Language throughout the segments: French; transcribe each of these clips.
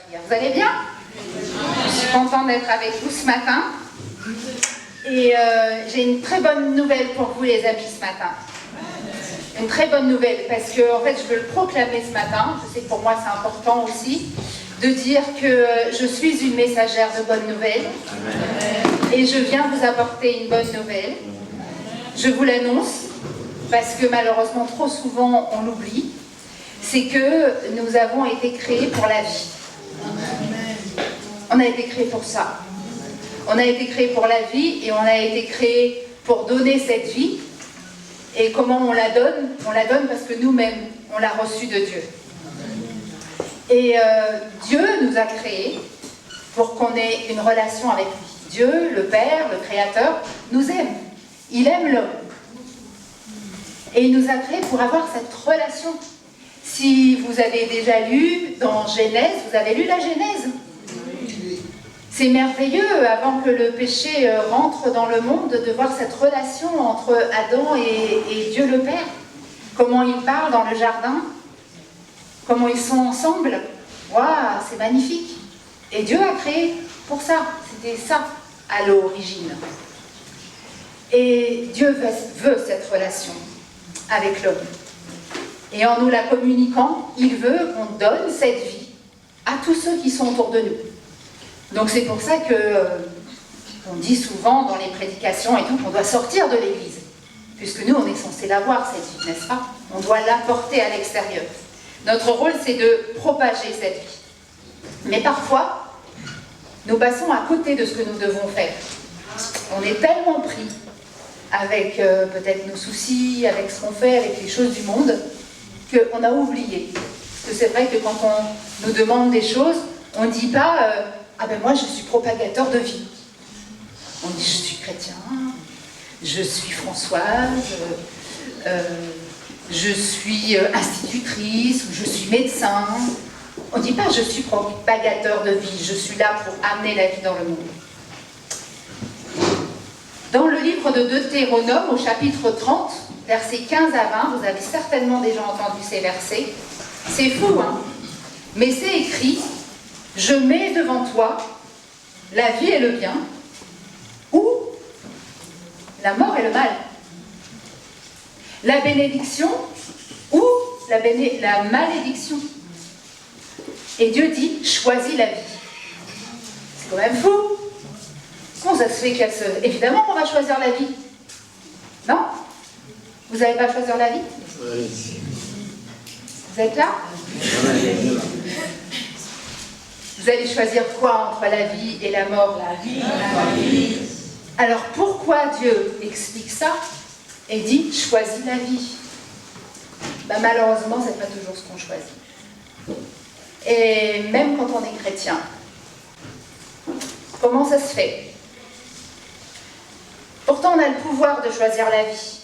prière. Vous allez bien? Je suis contente d'être avec vous ce matin. Et j'ai une très bonne nouvelle pour vous les amis ce matin. Une très bonne nouvelle parce que en fait je veux le proclamer ce matin. Je sais que pour moi c'est important aussi de dire que je suis une messagère de bonnes nouvelles. Et je viens vous apporter une bonne nouvelle. Je vous l'annonce parce que malheureusement trop souvent on l'oublie. C'est que nous avons été créés pour la vie. On a été créés pour ça. On a été créés pour la vie et on a été créés pour donner cette vie. Et comment on la donne? On la donne parce que nous-mêmes, on l'a reçue de Dieu. Et Dieu nous a créés pour qu'on ait une relation avec lui. Dieu, le Père, le Créateur, nous aime. Il aime l'homme. Et il nous a créés pour avoir cette relation. Si vous avez déjà lu dans Genèse, vous avez lu la Genèse. C'est merveilleux, avant que le péché rentre dans le monde, de voir cette relation entre Adam et Dieu le Père. Comment ils parlent dans le jardin, comment ils sont ensemble. Waouh, c'est magnifique. Et Dieu a créé pour ça. C'était ça à l'origine. Et Dieu veut cette relation avec l'homme. Et en nous la communiquant, il veut qu'on donne cette vie à tous ceux qui sont autour de nous. Donc c'est pour ça qu'on dit souvent dans les prédications et tout qu'on doit sortir de l'église. Puisque nous, on est censé l'avoir, cette vie, n'est-ce pas? On doit l'apporter à l'extérieur. Notre rôle, c'est de propager cette vie. Mais parfois, nous passons à côté de ce que nous devons faire. On est tellement pris avec peut-être nos soucis, avec ce qu'on fait, avec les choses du monde, qu'on a oublié. Parce que c'est vrai que quand on nous demande des choses, on ne dit pas ah ben moi je suis propagateur de vie. On dit je suis chrétien, je suis Françoise, je suis institutrice, ou je suis médecin. On ne dit pas je suis propagateur de vie, je suis là pour amener la vie dans le monde. Dans le livre de Deutéronome, au chapitre 30, versets 15 à 20, vous avez certainement déjà entendu ces versets. C'est fou, hein? Mais c'est écrit, je mets devant toi la vie et le bien, ou la mort et le mal. La bénédiction ou la malédiction. Et Dieu dit, choisis la vie. C'est quand même fou. Comment ça se fait qu'elle se... Évidemment qu'on va choisir la vie. Non? Vous n'allez pas choisir la vie? Vous êtes là? Vous allez choisir quoi entre la vie et la mort? La vie. La vie. Alors pourquoi Dieu explique ça et dit choisis la vie? Ben, malheureusement, ce n'est pas toujours ce qu'on choisit. Et même quand on est chrétien, comment ça se fait? Pourtant, on a le pouvoir de choisir la vie.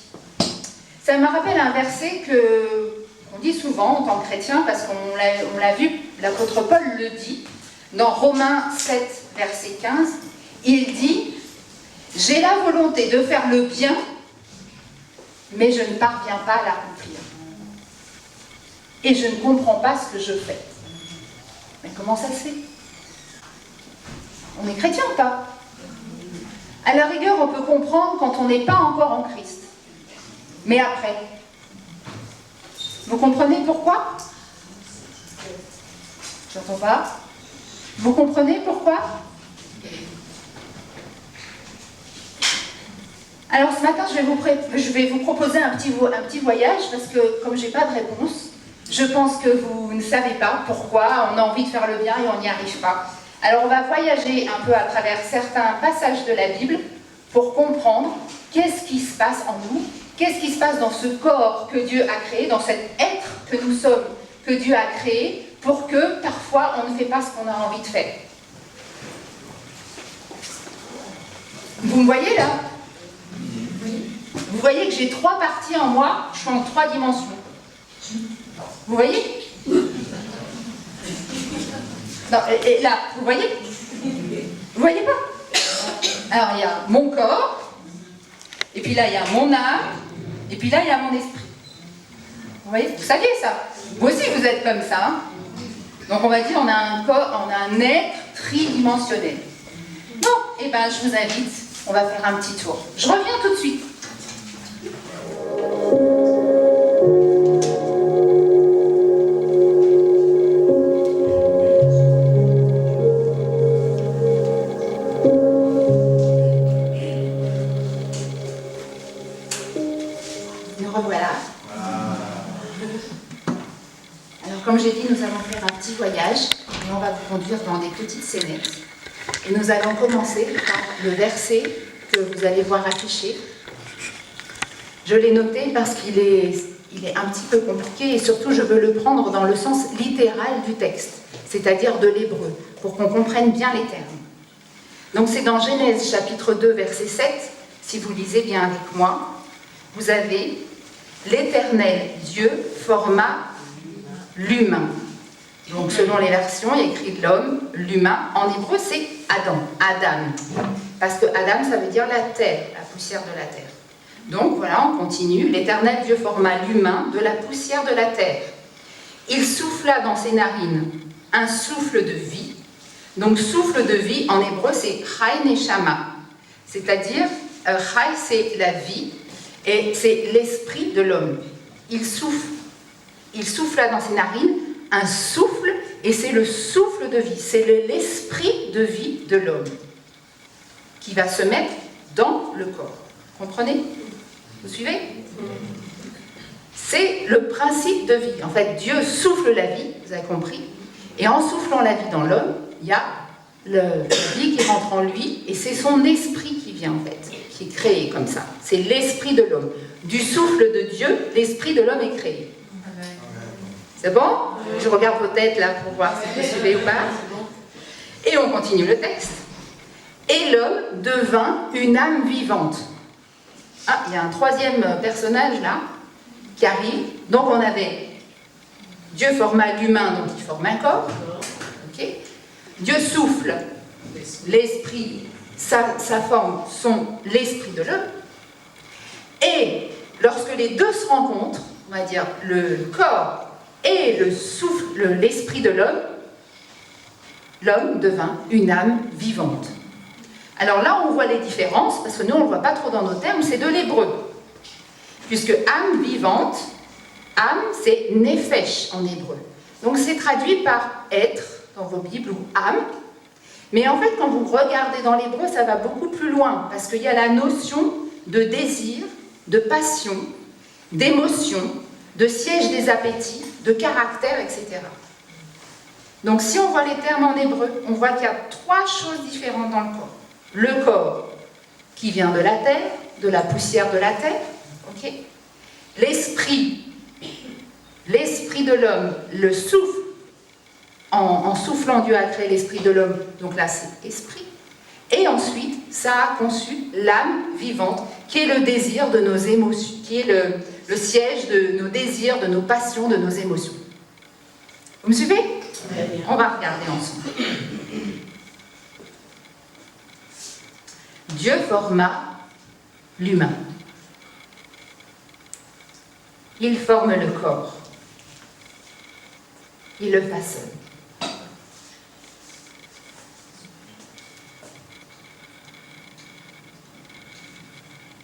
Ça me rappelle un verset qu'on dit souvent en tant que chrétien, parce qu'on l'a vu, l'apôtre Paul le dit, dans Romains 7, verset 15, il dit « J'ai la volonté de faire le bien, mais je ne parviens pas à l'accomplir. Et je ne comprends pas ce que je fais. » Mais comment ça se fait? On est chrétien ou pas? À la rigueur, on peut comprendre quand on n'est pas encore en Christ. Mais après, vous comprenez pourquoi? J'entends pas. Vous comprenez pourquoi? Alors ce matin, je vais vous proposer un petit voyage parce que comme je n'ai pas de réponse, je pense que vous ne savez pas pourquoi on a envie de faire le bien et on n'y arrive pas. Alors on va voyager un peu à travers certains passages de la Bible pour comprendre qu'est-ce qui se passe en nous, qu'est-ce qui se passe dans ce corps que Dieu a créé, dans cet être que nous sommes, que Dieu a créé, pour que parfois on ne fait pas ce qu'on a envie de faire. Vous me voyez là? Vous voyez que j'ai 3 parties en moi, je suis en 3 dimensions. Vous voyez? Non, et là, vous voyez? Vous voyez pas? Alors il y a mon corps, et puis là il y a mon âme, et puis là il y a mon esprit. Vous voyez? Vous saviez ça? Vous aussi vous êtes comme ça. Hein? Donc on va dire on a un corps, on a un être tridimensionnel. Bon, et ben je vous invite, on va faire un petit tour. Je reviens tout de suite. Nous revoilà. Alors comme j'ai dit, nous allons faire un petit voyage et on va vous conduire dans des petites scénettes. Et nous allons commencer par le verset que vous allez voir affiché. Je l'ai noté parce qu'il est un petit peu compliqué et surtout je veux le prendre dans le sens littéral du texte, c'est-à-dire de l'hébreu, pour qu'on comprenne bien les termes. Donc c'est dans Genèse chapitre 2 verset 7, si vous lisez bien avec moi, vous avez « L'Éternel Dieu forma l'humain ». Donc selon les versions, il y a écrit l'homme, l'humain. En hébreu, c'est Adam, Adam. Parce que Adam, ça veut dire la terre, la poussière de la terre. Donc voilà, on continue. L'Éternel Dieu forma l'humain de la poussière de la terre. Il souffla dans ses narines un souffle de vie. Donc souffle de vie, en hébreu, c'est Chai Neshama. C'est-à-dire, Chai, c'est la vie, et c'est l'esprit de l'homme. Il souffla dans ses narines un souffle, et c'est le souffle de vie, c'est l'esprit de vie de l'homme qui va se mettre dans le corps. Comprenez? Vous suivez? C'est le principe de vie. En fait, Dieu souffle la vie, vous avez compris, et en soufflant la vie dans l'homme, il y a la vie qui rentre en lui, et c'est son esprit qui vient en fait, qui est créé comme ça. C'est l'esprit de l'homme. Du souffle de Dieu, l'esprit de l'homme est créé. C'est bon? Je regarde vos têtes là pour voir si vous suivez ou pas. Et on continue le texte. Et l'homme devint une âme vivante. Ah, il y a un troisième personnage là qui arrive. Donc on avait Dieu forma l'humain, donc il forme un corps. Okay. Dieu souffle l'esprit, sa forme sont l'esprit de l'homme. Et lorsque les deux se rencontrent, on va dire le corps et le souffle, l'esprit de l'homme, l'homme devint une âme vivante. Alors là, on voit les différences, parce que nous, on ne le voit pas trop dans nos termes, c'est de l'hébreu. Puisque âme vivante, âme, c'est nefesh en hébreu. Donc c'est traduit par être, dans vos Bibles, ou âme. Mais en fait, quand vous regardez dans l'hébreu, ça va beaucoup plus loin, parce qu'il y a la notion de désir, de passion, d'émotion, de siège des appétits, de caractère, etc. Donc si on voit les termes en hébreu, on voit qu'il y a trois choses différentes dans le corps. Le corps qui vient de la terre, de la poussière de la terre, okay. L'esprit de l'homme, le souffle, en soufflant Dieu a créé l'esprit de l'homme, donc là c'est esprit. Et ensuite, ça a conçu l'âme vivante, qui est le désir de nos émotions, qui est le siège de nos désirs, de nos passions, de nos émotions. Vous me suivez? On va regarder ensemble. Dieu forma l'humain. Il forme le corps. Il le façonne.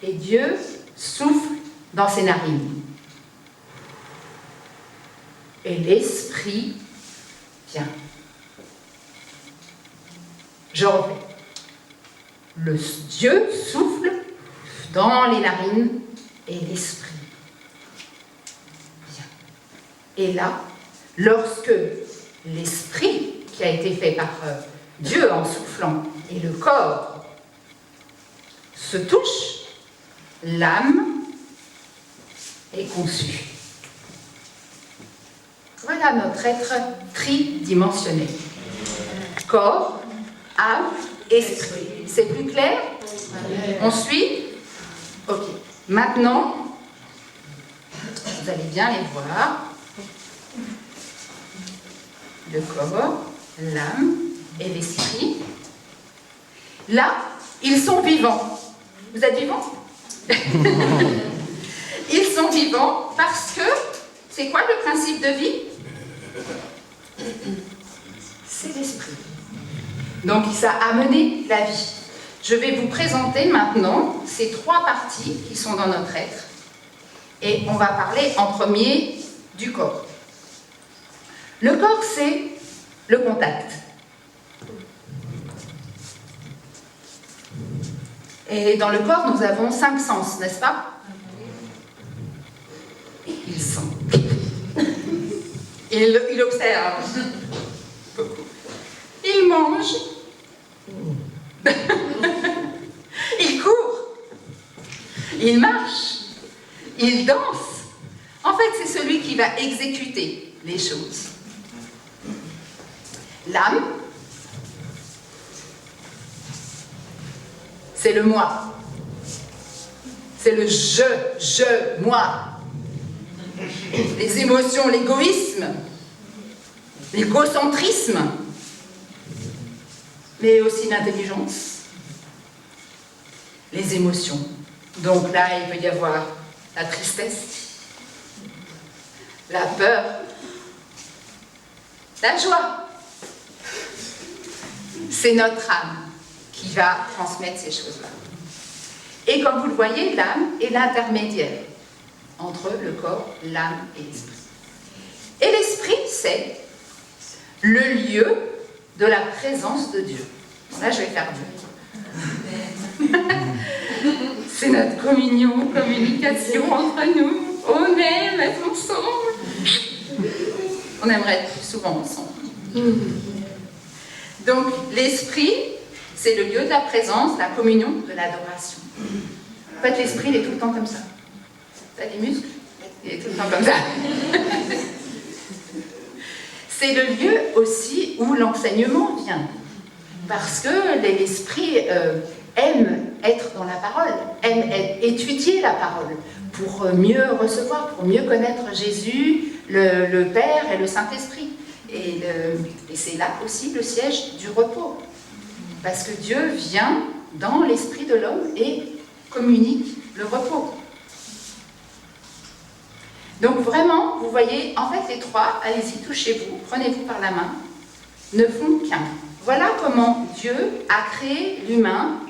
Et Dieu souffle dans ses narines. Et l'esprit vient. Je refais. Le Dieu souffle dans les narines et l'esprit vient. Et là, lorsque l'esprit qui a été fait par Dieu en soufflant et le corps se touchent, l'âme est conçue. Voilà notre être tridimensionnel. Corps, âme, esprit. C'est plus clair? On suit? Ok. Maintenant, vous allez bien les voir. Le corps, l'âme et l'esprit. Là, ils sont vivants. Vous êtes vivants? Ils sont vivants parce que, c'est quoi le principe de vie? c'est l'esprit. Donc ça a amené la vie. Je vais vous présenter maintenant ces 3 parties qui sont dans notre être. Et on va parler en premier du corps. Le corps, c'est le contact. Et dans le corps, nous avons 5 sens, n'est-ce pas? Il sent. Il observe. Il mange. Il court. Il marche. Il danse. En fait, c'est celui qui va exécuter les choses. L'âme, c'est le moi. C'est le je, moi. Les émotions, l'égoïsme, l'égocentrisme, mais aussi l'intelligence, les émotions. Donc là, il peut y avoir la tristesse, la peur, la joie. C'est notre âme qui va transmettre ces choses-là. Et comme vous le voyez, l'âme est l'intermédiaire entre le corps, l'âme et l'esprit. Et l'esprit, c'est le lieu de la présence de Dieu. Bon, là, je vais faire Dieu. C'est notre communion, communication entre nous. On aime être ensemble. On aimerait être plus souvent ensemble. Donc, l'esprit, c'est le lieu de la présence, de la communion, de l'adoration. En fait, l'esprit, il est tout le temps comme ça. T'as des muscles? Il est tout le temps comme ça. C'est le lieu aussi où l'enseignement vient. Parce que l'esprit aime être dans la parole, aime étudier la parole, pour mieux recevoir, pour mieux connaître Jésus, le Père et le Saint-Esprit. Et c'est là aussi le siège du repos. Parce que Dieu vient dans l'esprit de l'homme et communique le repos. Donc vraiment, vous voyez, en fait les 3, allez-y, touchez-vous, prenez-vous par la main, ne font qu'un. Voilà comment Dieu a créé l'humain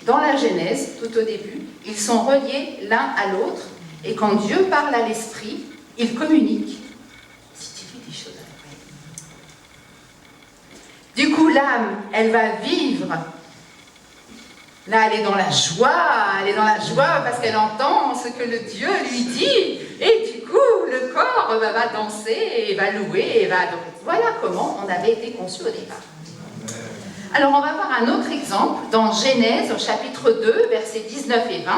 dans la Genèse, tout au début. Ils sont reliés l'un à l'autre, et quand Dieu parle à l'esprit, il communique. Si tu fais des choses après. Du coup, l'âme, elle va vivre. Là, elle est dans la joie parce qu'elle entend ce que le Dieu lui dit. Et du coup, le corps va danser, et va louer, et va adorer. Voilà comment on avait été conçu au départ. Alors, on va voir un autre exemple dans Genèse, au chapitre 2, versets 19 et 20.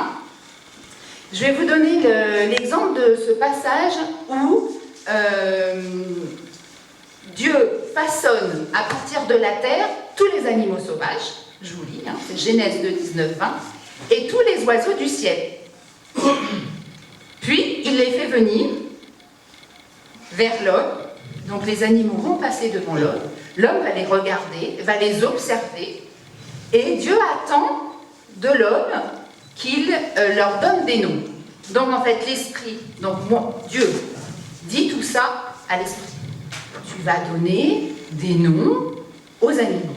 Je vais vous donner l'exemple de ce passage où Dieu façonne à partir de la terre tous les animaux sauvages. Je vous lis, c'est Genèse 2, 19, 20. Et tous les oiseaux du ciel. Puis, il les fait venir vers l'homme. Donc, les animaux vont passer devant l'homme. L'homme va les regarder, va les observer. Et Dieu attend de l'homme qu'il leur donne des noms. Donc, en fait, l'esprit, donc Dieu dit tout ça à l'esprit. Tu vas donner des noms aux animaux.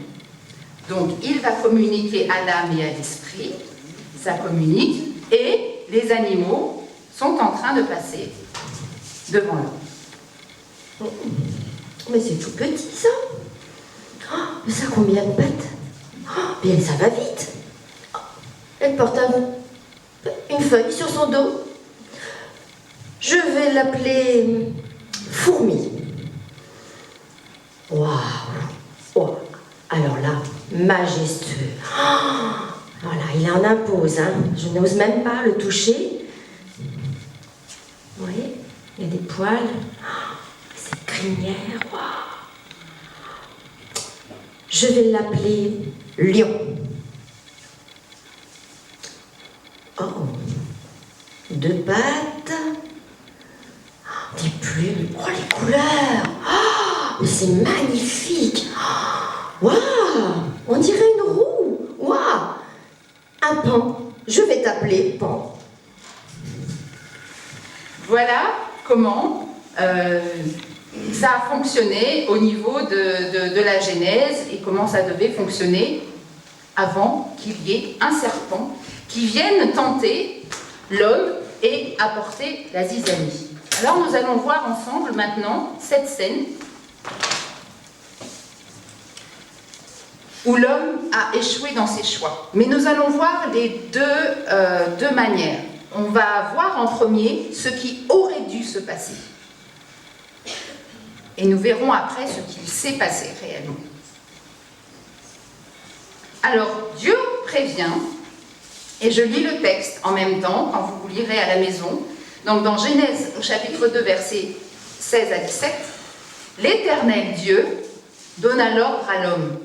Donc, il va communiquer à l'âme et à l'esprit, ça communique, et les animaux sont en train de passer devant l'homme. Mais c'est tout petit, ça. Oh, mais ça a combien de pattes? Oh, bien, ça va vite. Oh, elle porte une feuille sur son dos. Je vais l'appeler fourmi. Waouh! Oh. Alors là, majestueux. Oh, voilà, il en impose. Hein. Je n'ose même pas le toucher. Vous voyez, il y a des poils. Oh, cette crinière. Wow. Je vais l'appeler lion. Oh, 2 pattes. Oh, des plumes. Oh, les couleurs. Oh, mais c'est magnifique. Oh, waouh, on dirait une roue. Waouh, un pan. Je vais t'appeler Pan. Voilà comment ça a fonctionné au niveau de la Genèse et comment ça devait fonctionner avant qu'il y ait un serpent qui vienne tenter l'homme et apporter la zizanie. Alors nous allons voir ensemble maintenant cette scène où l'homme a échoué dans ses choix. Mais nous allons voir les deux manières. On va voir en premier ce qui aurait dû se passer. Et nous verrons après ce qu'il s'est passé réellement. Alors, Dieu prévient, et je lis le texte en même temps, quand vous vous lirez à la maison. Donc dans Genèse, au chapitre 2, versets 16 à 17, l'Éternel Dieu donna l'ordre à l'homme.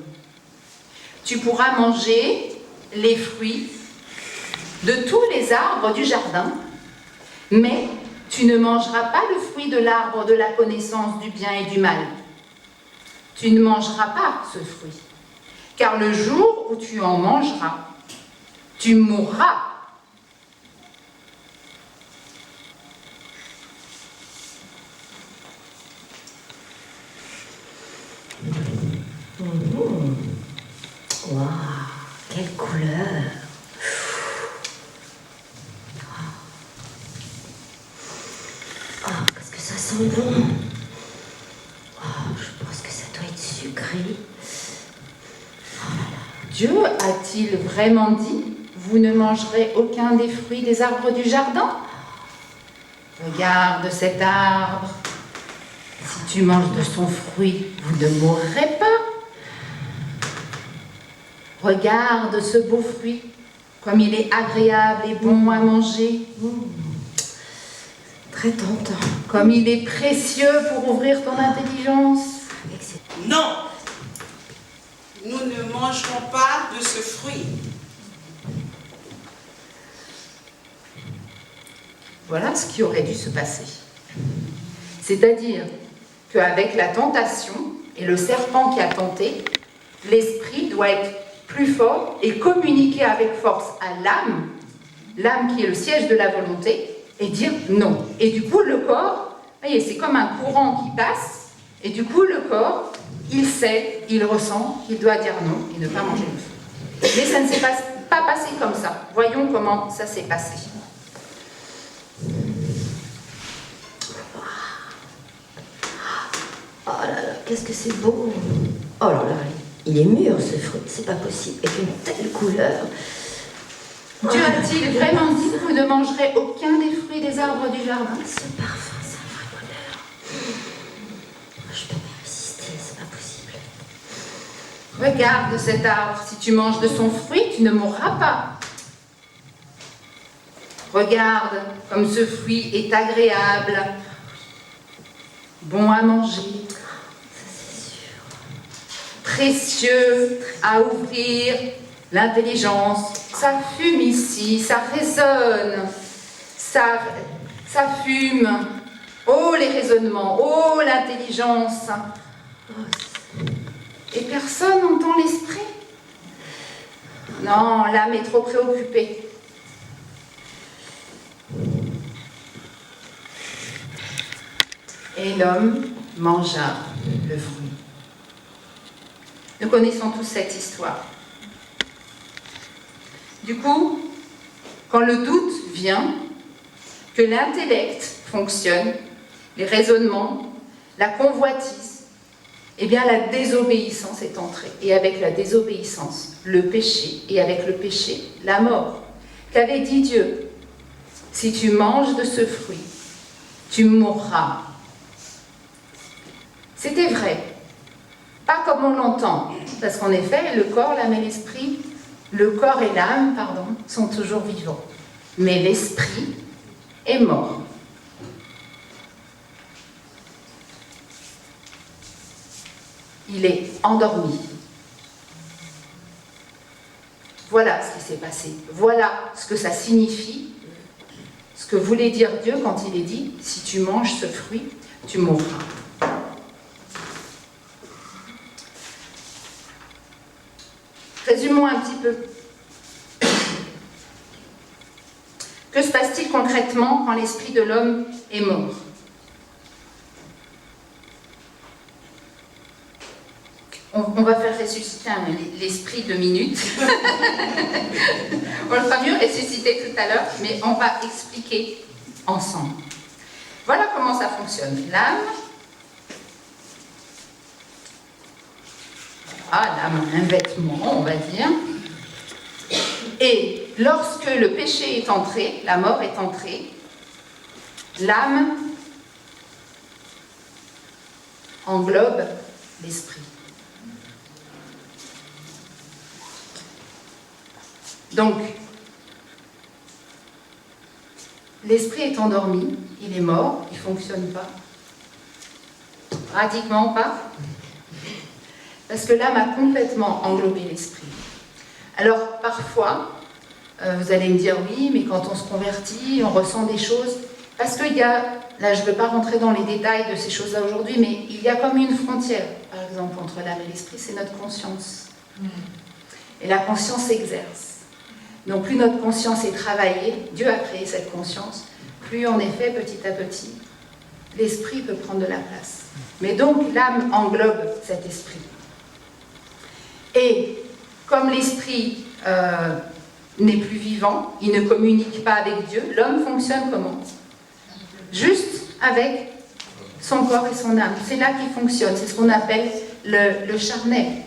Tu pourras manger les fruits de tous les arbres du jardin, mais tu ne mangeras pas le fruit de l'arbre de la connaissance du bien et du mal. Tu ne mangeras pas ce fruit, car le jour où tu en mangeras, tu mourras. Waouh, quelle couleur! Oh, qu'est-ce que ça sent bon! Oh, je pense que ça doit être sucré. Oh là là. Dieu a-t-il vraiment dit « Vous ne mangerez aucun des fruits des arbres du jardin ?» Regarde cet arbre. Si tu manges de son fruit, vous ne mourrez pas. Regarde ce beau fruit, comme il est agréable et bon à manger. Très tentant. Comme il est précieux pour ouvrir ton intelligence. Non, nous ne mangerons pas de ce fruit. Voilà ce qui aurait dû se passer. C'est-à-dire qu'avec la tentation et le serpent qui a tenté, l'esprit doit être plus fort et communiquer avec force à l'âme, l'âme qui est le siège de la volonté, et dire non. Et du coup, le corps, voyez, c'est comme un courant qui passe, et du coup, le corps, il sait, il ressent qu'il doit dire non et ne pas manger le fruit. Mais ça ne s'est pas passé comme ça. Voyons comment ça s'est passé. Oh là là, qu'est-ce que c'est beau! Oh là là, il est mûr ce fruit, c'est pas possible, avec une telle couleur. Dieu a-t-il vraiment dit que vous ne mangerez aucun des fruits des arbres du jardin? Ce parfum, c'est un vrai bonheur. Je peux pas résister, c'est pas possible. Regarde cet arbre, si tu manges de son fruit, tu ne mourras pas. Regarde comme ce fruit est agréable, bon à manger, précieux à ouvrir l'intelligence. Ça fume ici, ça résonne, ça fume. Oh les raisonnements, oh l'intelligence. Et personne n'entend l'esprit. Non, l'âme est trop préoccupée. Et l'homme mangea le fruit. Nous connaissons tous cette histoire. Du coup, quand le doute vient, que l'intellect fonctionne, les raisonnements, la convoitise, eh bien la désobéissance est entrée. Et avec la désobéissance, le péché, et avec le péché, la mort. Qu'avait dit Dieu? Si tu manges de ce fruit, tu mourras. C'était vrai. Pas comme on l'entend, parce qu'en effet, le corps, l'âme et l'esprit, le corps et l'âme, pardon, sont toujours vivants. Mais l'esprit est mort. Il est endormi. Voilà ce qui s'est passé. Voilà ce que ça signifie, ce que voulait dire Dieu quand il est dit « Si tu manges ce fruit, tu mourras ». Résumons un petit peu. Que se passe-t-il concrètement quand l'esprit de l'homme est mort? On va faire ressusciter l'esprit 2 minutes. On le fera mieux ressusciter tout à l'heure, mais on va expliquer ensemble. Voilà comment ça fonctionne. L'âme, l'âme, un vêtement, on va dire. Et lorsque le péché est entré, la mort est entrée, l'âme englobe l'esprit. Donc, l'esprit est endormi, il est mort, il ne fonctionne pas. Pratiquement pas. Parce que l'âme a complètement englobé l'esprit. Alors, parfois, vous allez me dire, oui, mais quand on se convertit, on ressent des choses. Parce qu'il y a, là je ne veux pas rentrer dans les détails de ces choses-là aujourd'hui, mais il y a comme une frontière, par exemple, entre l'âme et l'esprit, c'est notre conscience. Et la conscience s'exerce. Donc plus notre conscience est travaillée, Dieu a créé cette conscience, plus en effet, petit à petit, l'esprit peut prendre de la place. Mais donc l'âme englobe cet esprit. Et comme l'esprit n'est plus vivant, il ne communique pas avec Dieu, l'homme fonctionne comment? Juste avec son corps et son âme. C'est là qu'il fonctionne, c'est ce qu'on appelle le charnel.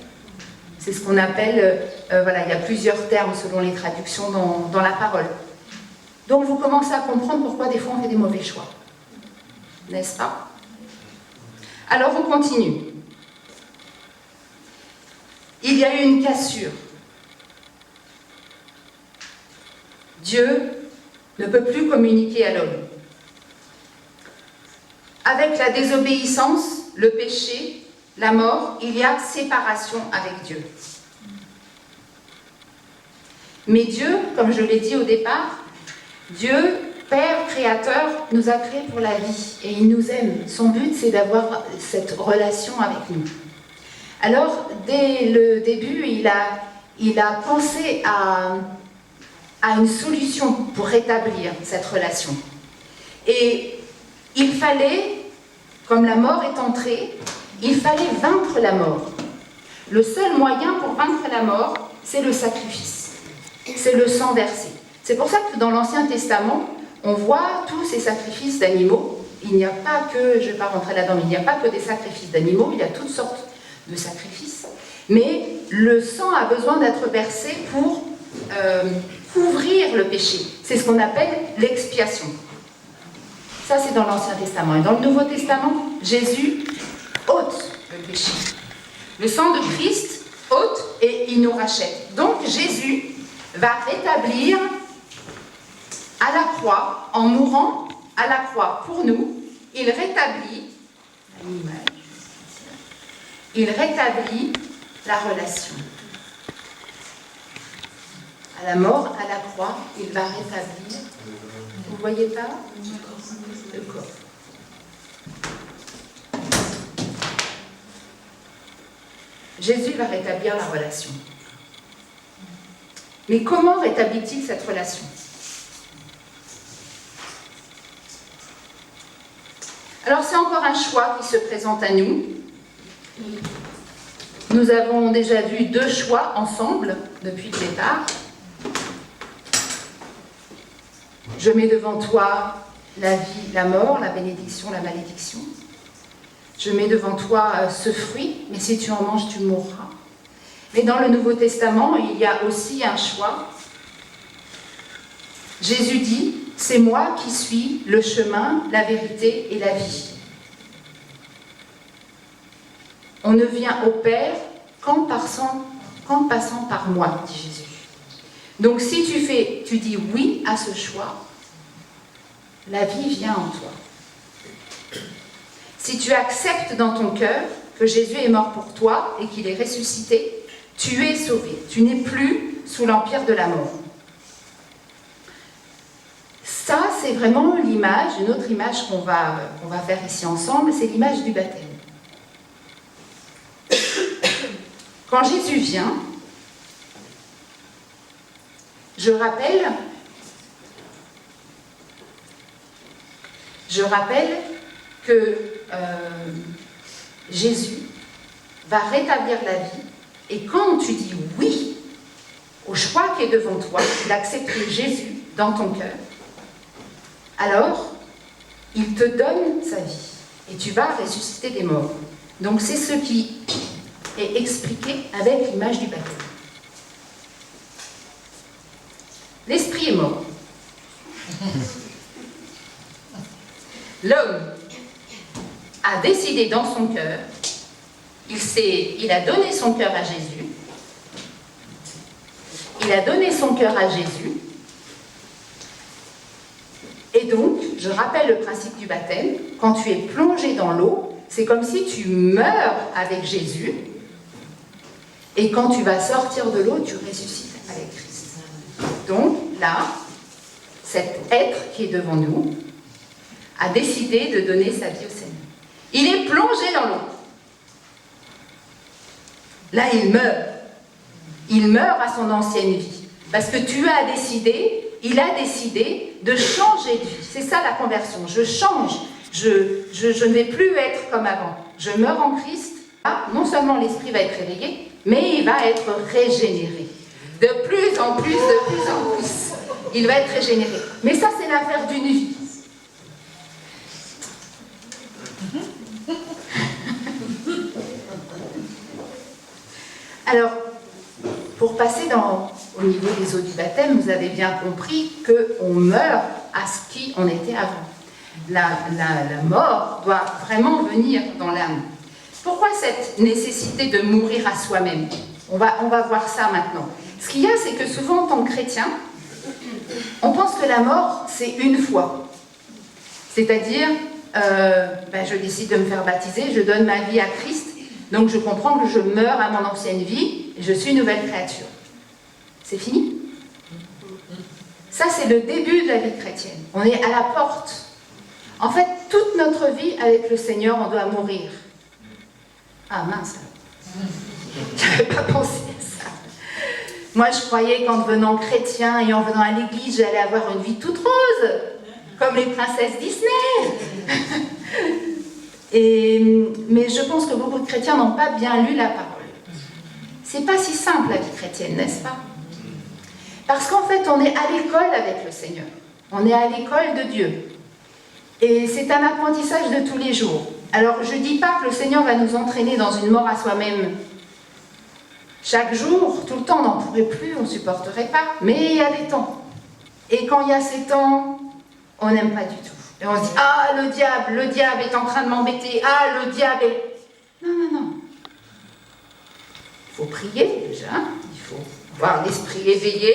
C'est ce qu'on appelle, voilà, il y a plusieurs termes selon les traductions dans la parole. Donc vous commencez à comprendre pourquoi des fois on fait des mauvais choix. N'est-ce pas? Alors on continue. Il y a eu une cassure. Dieu ne peut plus communiquer à l'homme. Avec la désobéissance, le péché, la mort, il y a séparation avec Dieu. Mais Dieu, comme je l'ai dit au départ, Dieu, Père, Créateur, nous a créés pour la vie et il nous aime. Son but, c'est d'avoir cette relation avec nous. Alors, dès le début, il a pensé à une solution pour rétablir cette relation. Et il fallait, comme la mort est entrée, il fallait vaincre la mort. Le seul moyen pour vaincre la mort, c'est le sacrifice. C'est le sang versé. C'est pour ça que dans l'Ancien Testament, on voit tous ces sacrifices d'animaux. Il n'y a pas que, je ne vais pas rentrer là-dedans, mais il n'y a pas que des sacrifices d'animaux, il y a toutes sortes de sacrifices. Mais le sang a besoin d'être versé pour couvrir le péché. C'est ce qu'on appelle l'expiation. Ça, c'est dans l'Ancien Testament. Et dans le Nouveau Testament, Jésus ôte le péché. Le sang de Christ ôte et il nous rachète. Donc Jésus va rétablir à la croix, en mourant à la croix pour nous, il rétablit la relation. À la mort, à la croix, il va rétablir. Vous ne voyez pas? Le corps. Jésus va rétablir la relation. Mais comment rétablit-il cette relation? Alors c'est encore un choix qui se présente à nous. Nous avons déjà vu 2 choix ensemble depuis le départ. Je mets devant toi la vie, la mort, la bénédiction, la malédiction. Je mets devant toi ce fruit, mais si tu en manges, tu mourras. Mais dans le Nouveau Testament, il y a aussi un choix. Jésus dit, c'est moi qui suis le chemin, la vérité et la vie. On ne vient au Père qu'en passant par moi, dit Jésus. Donc si tu dis oui à ce choix, la vie vient en toi. Si tu acceptes dans ton cœur que Jésus est mort pour toi et qu'il est ressuscité, tu es sauvé. Tu n'es plus sous l'empire de la mort. Ça, c'est vraiment l'image, une autre image qu'on va faire ici ensemble, c'est l'image du baptême. Quand Jésus vient, je rappelle que Jésus va rétablir la vie. Et quand tu dis oui au choix qui est devant toi, d'accepter Jésus dans ton cœur, alors il te donne sa vie et tu vas ressusciter des morts. Donc c'est ce qui est expliqué avec l'image du baptême. L'esprit est mort. L'homme a décidé dans son cœur, il a donné son cœur à Jésus. Il a donné son cœur à Jésus. Et donc, je rappelle le principe du baptême, quand tu es plongé dans l'eau, c'est comme si tu meurs avec Jésus, et quand tu vas sortir de l'eau, tu ressuscites avec Christ. Donc, là, cet être qui est devant nous a décidé de donner sa vie au Seigneur. Il est plongé dans l'eau. Là, il meurt. Il meurt à son ancienne vie. Parce que il a décidé de changer de vie. C'est ça la conversion. Je change. Je ne vais plus être comme avant. Je meurs en Christ. Ah, non seulement l'esprit va être réveillé, mais il va être régénéré. De plus en plus, de plus en plus. Il va être régénéré. Mais ça, c'est l'affaire d'une vie. Alors, pour passer au niveau des eaux du baptême, vous avez bien compris qu'on meurt à ce qui on était avant. La mort doit vraiment venir dans l'âme. Pourquoi cette nécessité de mourir à soi-même ? On va voir ça maintenant. Ce qu'il y a, c'est que souvent, en tant que chrétien, on pense que la mort, c'est une fois. C'est-à-dire, je décide de me faire baptiser, je donne ma vie à Christ, donc je comprends que je meurs à mon ancienne vie, et je suis une nouvelle créature. C'est fini. Ça, c'est le début de la vie chrétienne. On est à la porte. En fait, toute notre vie avec le Seigneur, on doit mourir. Ah mince, je n'avais pas pensé à ça. Moi, je croyais qu'en devenant chrétien et en venant à l'église, j'allais avoir une vie toute rose, comme les princesses Disney. Mais je pense que beaucoup de chrétiens n'ont pas bien lu la parole. C'est pas si simple la vie chrétienne, n'est-ce pas? Parce qu'en fait, on est à l'école avec le Seigneur. On est à l'école de Dieu. Et c'est un apprentissage de tous les jours. Alors, je ne dis pas que le Seigneur va nous entraîner dans une mort à soi-même chaque jour, tout le temps, on n'en pourrait plus, on ne supporterait pas. Mais il y a des temps. Et quand il y a ces temps, on n'aime pas du tout. Et on se dit, ah, le diable est en train de m'embêter. Ah, le diable est... Non. Il faut prier déjà, il faut avoir l'esprit éveillé.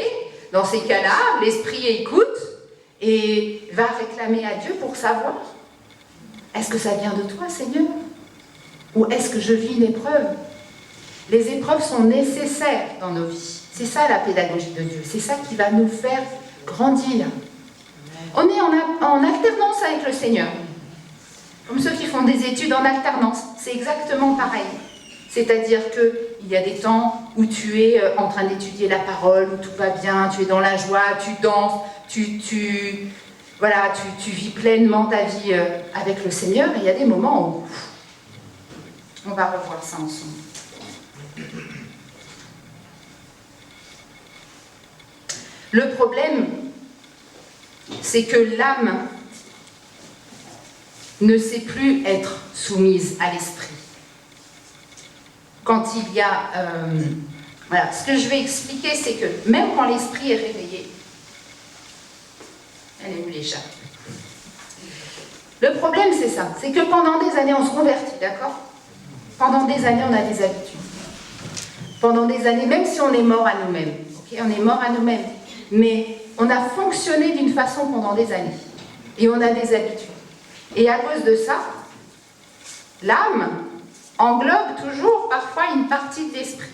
Dans ces cas-là, l'esprit écoute et va réclamer à Dieu pour savoir, est-ce que ça vient de toi, Seigneur? Ou est-ce que je vis une épreuve? Les épreuves sont nécessaires dans nos vies. C'est ça la pédagogie de Dieu. C'est ça qui va nous faire grandir. On est en alternance avec le Seigneur. Comme ceux qui font des études en alternance. C'est exactement pareil. C'est-à-dire qu'il y a des temps où tu es en train d'étudier la parole, où tout va bien, tu es dans la joie, tu danses, tu vis pleinement ta vie avec le Seigneur. Et il y a des moments où on va revoir ça ensemble. Le problème, c'est que l'âme ne sait plus être soumise à l'esprit. Quand il y a... ce que je vais expliquer, c'est que même quand l'esprit est réveillé, elle est où les chats? Le problème, c'est ça. C'est que pendant des années, on se convertit, d'accord? Pendant des années, on a des habitudes. Pendant des années, même si on est mort à nous-mêmes, okay, on est mort à nous-mêmes, mais on a fonctionné d'une façon pendant des années. Et on a des habitudes. Et à cause de ça, l'âme englobe toujours parfois une partie de l'esprit.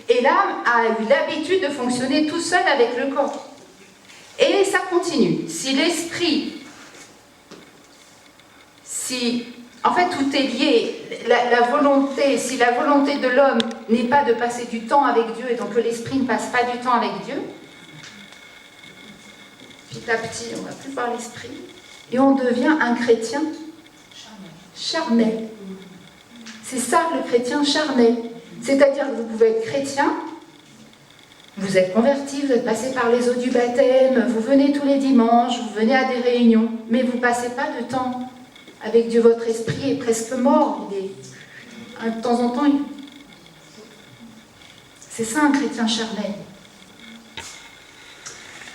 Et l'âme a eu l'habitude de fonctionner tout seul avec le corps. Et ça continue. Si l'esprit, en fait tout est lié, la volonté, si la volonté de l'homme n'est pas de passer du temps avec Dieu, et donc que l'esprit ne passe pas du temps avec Dieu, petit à petit, on ne va plus voir l'esprit, et on devient un chrétien charnel. C'est ça le chrétien charnel. C'est-à-dire que vous pouvez être chrétien, vous êtes converti, vous êtes passé par les eaux du baptême, vous venez tous les dimanches, vous venez à des réunions, mais vous ne passez pas de temps avec Dieu. Votre esprit est presque mort. De temps en temps, c'est ça un chrétien charnel.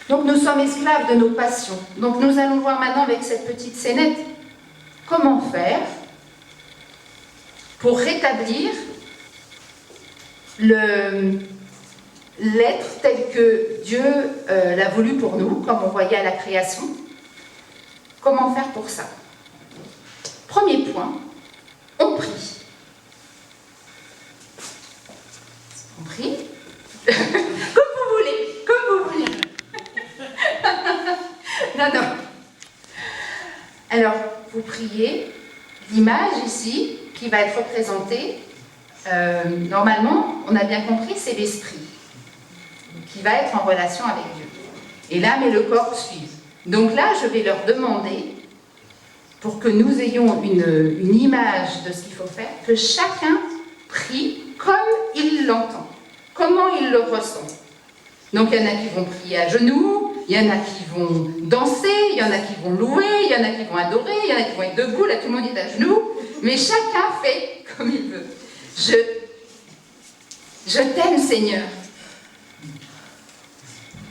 Donc nous sommes esclaves de nos passions. Donc nous allons voir maintenant avec cette petite scénette comment faire pour rétablir l'être tel que Dieu l'a voulu pour nous, comme on voyait à la création. Comment faire pour ça? Premier point, on prie. On prie comme vous voulez, comme vous voulez. Non. Alors, vous priez. L'image ici, qui va être représentée, normalement, on a bien compris, c'est l'esprit qui va être en relation avec Dieu. Et l'âme et le corps suivent. Donc là, je vais leur demander, pour que nous ayons une image de ce qu'il faut faire, que chacun prie comme il l'entend, comment il le ressent. Donc il y en a qui vont prier à genoux, il y en a qui vont danser, il y en a qui vont louer, il y en a qui vont adorer, il y en a qui vont être debout, là tout le monde est à genoux, mais chacun fait comme il veut. Je t'aime, Seigneur.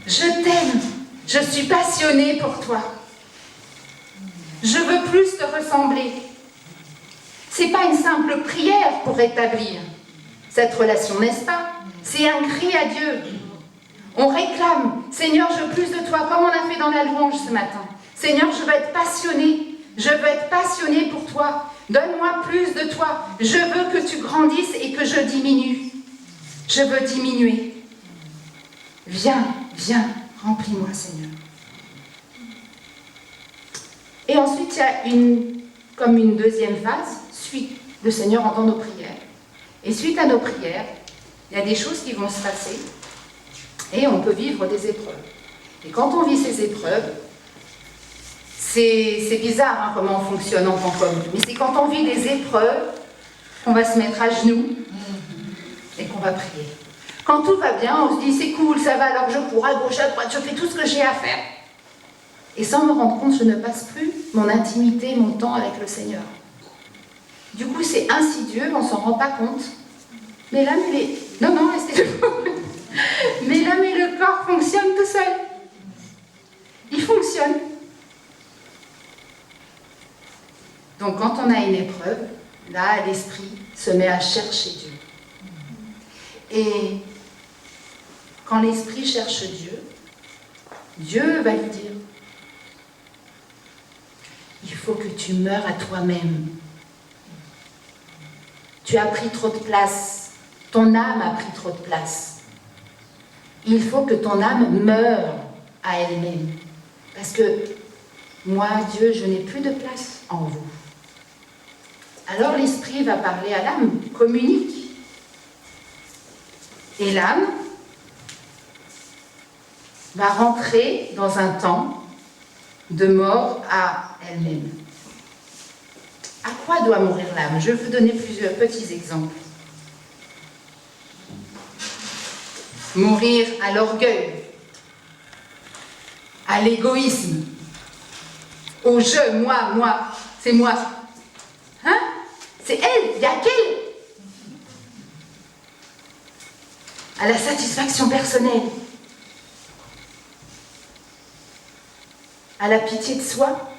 Je t'aime. Je suis passionnée pour toi. Je veux plus te ressembler. C'est pas une simple prière pour rétablir cette relation, n'est-ce pas? C'est un cri à Dieu. On réclame, Seigneur, je veux plus de toi, comme on a fait dans la louange ce matin. Seigneur, je veux être passionnée. Je veux être passionnée pour toi. Donne-moi plus de toi. Je veux que tu grandisses et que je diminue. Je veux diminuer. Viens, remplis-moi, Seigneur. Et ensuite, il y a comme une deuxième phase. Le Seigneur entend nos prières. Et suite à nos prières, il y a des choses qui vont se passer. Et on peut vivre des épreuves. Et quand on vit ces épreuves, c'est bizarre hein, comment on fonctionne en tant qu'homme. Mais c'est quand on vit des épreuves qu'on va se mettre à genoux et qu'on va prier. Quand tout va bien, on se dit c'est cool, ça va, alors je cours à gauche, à droite, je fais tout ce que j'ai à faire. Et sans me rendre compte, je ne passe plus mon intimité, mon temps avec le Seigneur. Du coup, c'est insidieux, on ne s'en rend pas compte. Mais l'âme et les... Non, restez debout. Mais l'âme et le corps fonctionnent tout seuls. Ils fonctionnent. Donc quand on a une épreuve, là, l'esprit se met à chercher Dieu. Et quand l'esprit cherche Dieu, Dieu va lui dire, il faut que tu meures à toi-même. Tu as pris trop de place. Ton âme a pris trop de place. Il faut que ton âme meure à elle-même. Parce que moi, Dieu, je n'ai plus de place en vous. Alors l'esprit va parler à l'âme, communique. Et l'âme va rentrer dans un temps de mort à elle-même. À quoi doit mourir l'âme? Je vais vous donner plusieurs petits exemples. Mourir à l'orgueil, à l'égoïsme, au je, moi, c'est moi. Hein? C'est elle, il n'y a qu'elle. À la satisfaction personnelle, à la pitié de soi.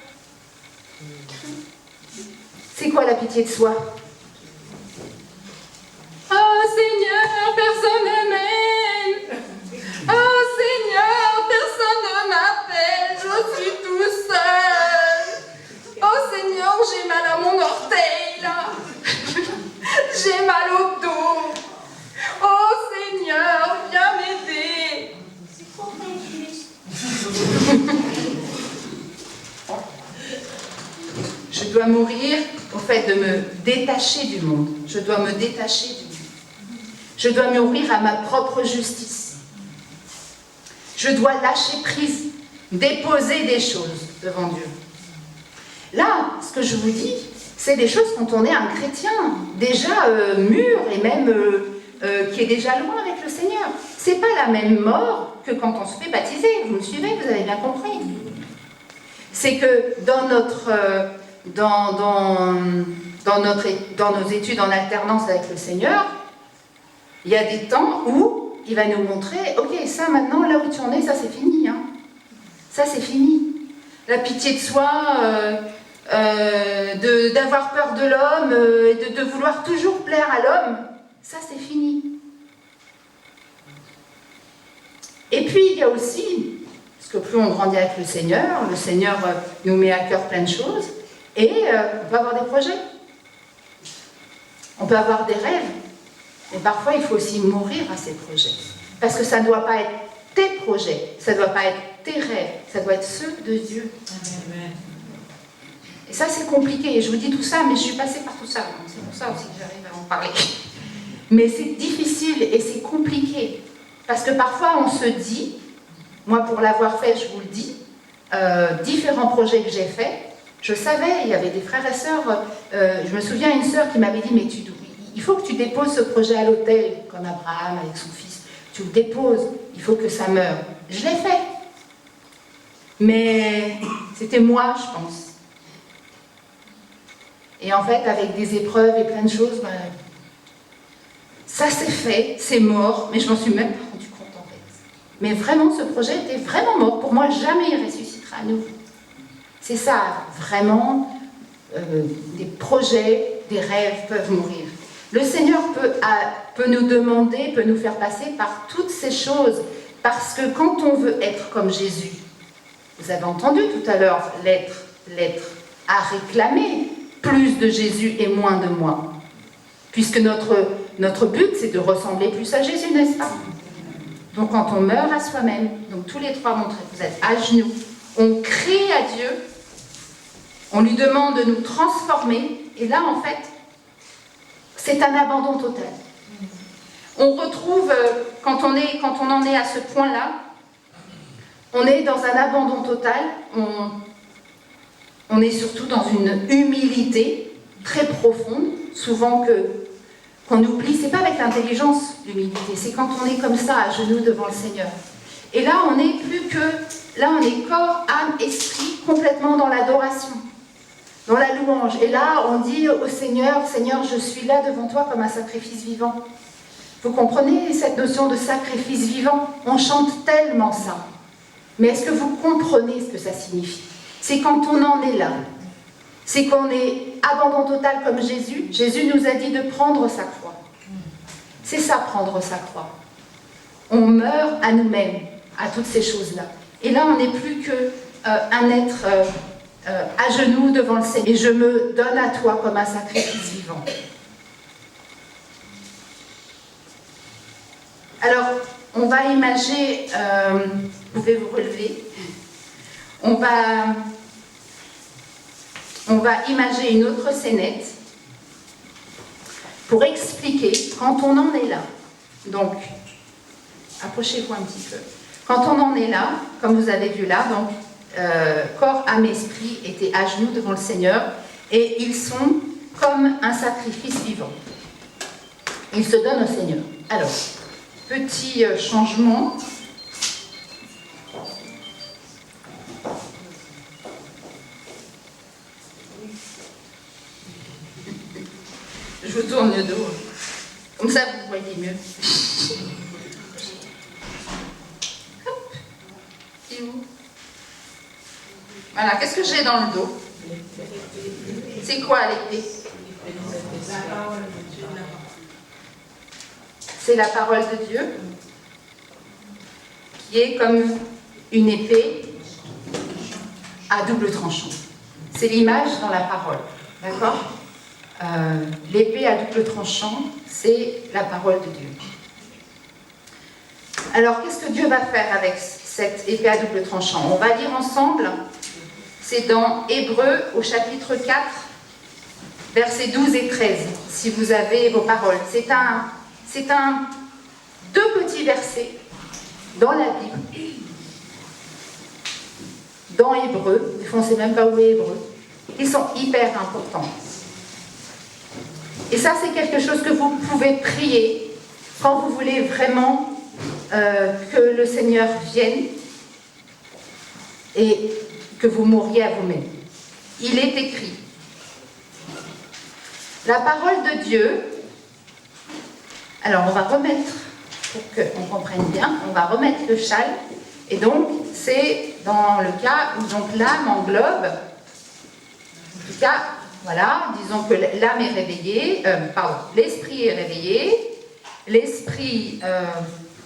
C'est quoi la pitié de soi? Oh Seigneur, personne ne m'aime. Oh Seigneur, personne ne m'appelle. Je suis tout seul. Oh Seigneur, j'ai mal à mon orteil là. J'ai mal au dos. Oh Seigneur, viens m'aider. C'est quoi Je dois mourir au fait de me détacher du monde. Je dois me détacher du monde. Je dois mourir à ma propre justice. Je dois lâcher prise, déposer des choses devant Dieu. Là, ce que je vous dis, C'est des choses quand on est un chrétien, déjà mûr et même qui est déjà loin avec le Seigneur. C'est pas la même mort que quand on se fait baptiser. Vous me suivez, vous avez bien compris. C'est que dans nos études en alternance avec le Seigneur, il y a des temps où il va nous montrer, ok, ça maintenant, là où tu en es, ça c'est fini. Hein. Ça c'est fini. La pitié de soi, d'avoir peur de l'homme, de vouloir toujours plaire à l'homme, ça c'est fini. Et puis il y a aussi, parce que plus on grandit avec le Seigneur nous met à cœur plein de choses, et on peut avoir des projets, on peut avoir des rêves, mais parfois il faut aussi mourir à ces projets, parce que ça ne doit pas être tes projets, ça ne doit pas être tes rêves, ça doit être ceux de Dieu. Amen. Et ça c'est compliqué, et je vous dis tout ça, mais je suis passée par tout ça, donc c'est pour ça aussi que j'arrive à en parler. Mais c'est difficile et c'est compliqué, parce que parfois on se dit, moi pour l'avoir fait, je vous le dis, différents projets que j'ai faits, je savais, il y avait des frères et sœurs, je me souviens une sœur qui m'avait dit, mais il faut que tu déposes ce projet à l'autel, comme Abraham avec son fils, tu le déposes, il faut que ça meure. Je l'ai fait, mais c'était moi, je pense. Et en fait, avec des épreuves et plein de choses, ça s'est fait, c'est mort, mais je m'en suis même pas rendu compte en fait. Mais vraiment, ce projet était vraiment mort. Pour moi, jamais il ressuscitera à nouveau. C'est ça, vraiment, des projets, des rêves peuvent mourir. Le Seigneur peut nous demander, peut nous faire passer par toutes ces choses, parce que quand on veut être comme Jésus, vous avez entendu tout à l'heure, l'être à réclamer plus de Jésus et moins de moi. Puisque notre but, c'est de ressembler plus à Jésus, n'est-ce pas? Donc quand on meurt à soi-même, donc tous les trois montrez, vous êtes à genoux, on crie à Dieu, on lui demande de nous transformer, et là en fait, c'est un abandon total. On retrouve, quand on en est à ce point-là, on est dans un abandon total, on est surtout dans une humilité très profonde, souvent qu'on oublie. C'est pas avec l'intelligence l'humilité, c'est quand on est comme ça à genoux devant le Seigneur. Et là on est corps, âme, esprit complètement dans l'adoration, dans la louange. Et là on dit au Seigneur, Seigneur, je suis là devant toi comme un sacrifice vivant. Vous comprenez cette notion de sacrifice vivant? On chante tellement ça. Mais est-ce que vous comprenez ce que ça signifie? C'est quand on en est là. C'est qu'on est abandon total comme Jésus. Jésus nous a dit de prendre sa croix. C'est ça, prendre sa croix. On meurt à nous-mêmes, à toutes ces choses-là. Et là, on n'est plus qu'un être à genoux devant le Seigneur. Et je me donne à toi comme un sacrifice vivant. Alors, on va imager, vous pouvez vous relever, on va imager une autre scénette pour expliquer quand on en est là. Donc, approchez-vous un petit peu. Quand on en est là, comme vous avez vu là, donc, corps, âme, esprit étaient à genoux devant le Seigneur et ils sont comme un sacrifice vivant. Ils se donnent au Seigneur. Alors, petit changement. Je vous tourne le dos. Comme ça, vous voyez mieux. Hop. Et où? Voilà, qu'est-ce que j'ai dans le dos? C'est quoi l'épée? C'est la parole de Dieu, qui est comme une épée à double tranchant. C'est l'image dans la parole, d'accord? L'épée à double tranchant, c'est la parole de Dieu. Alors, qu'est-ce que Dieu va faire avec cette épée à double tranchant? On va lire ensemble, c'est dans Hébreux au chapitre 4, versets 12 et 13, si vous avez vos paroles. C'est deux petits versets dans la Bible, dans Hébreu, des fois on ne sait même pas où est Hébreu, qui sont hyper importants. Et ça, c'est quelque chose que vous pouvez prier quand vous voulez vraiment que le Seigneur vienne et que vous mouriez à vous-même. Il est écrit. La parole de Dieu, alors on va remettre, pour qu'on comprenne bien, on va remettre le châle, et donc c'est dans le cas où donc l'âme englobe, en tout cas, voilà, disons que l'âme est réveillée, l'esprit est réveillé, l'esprit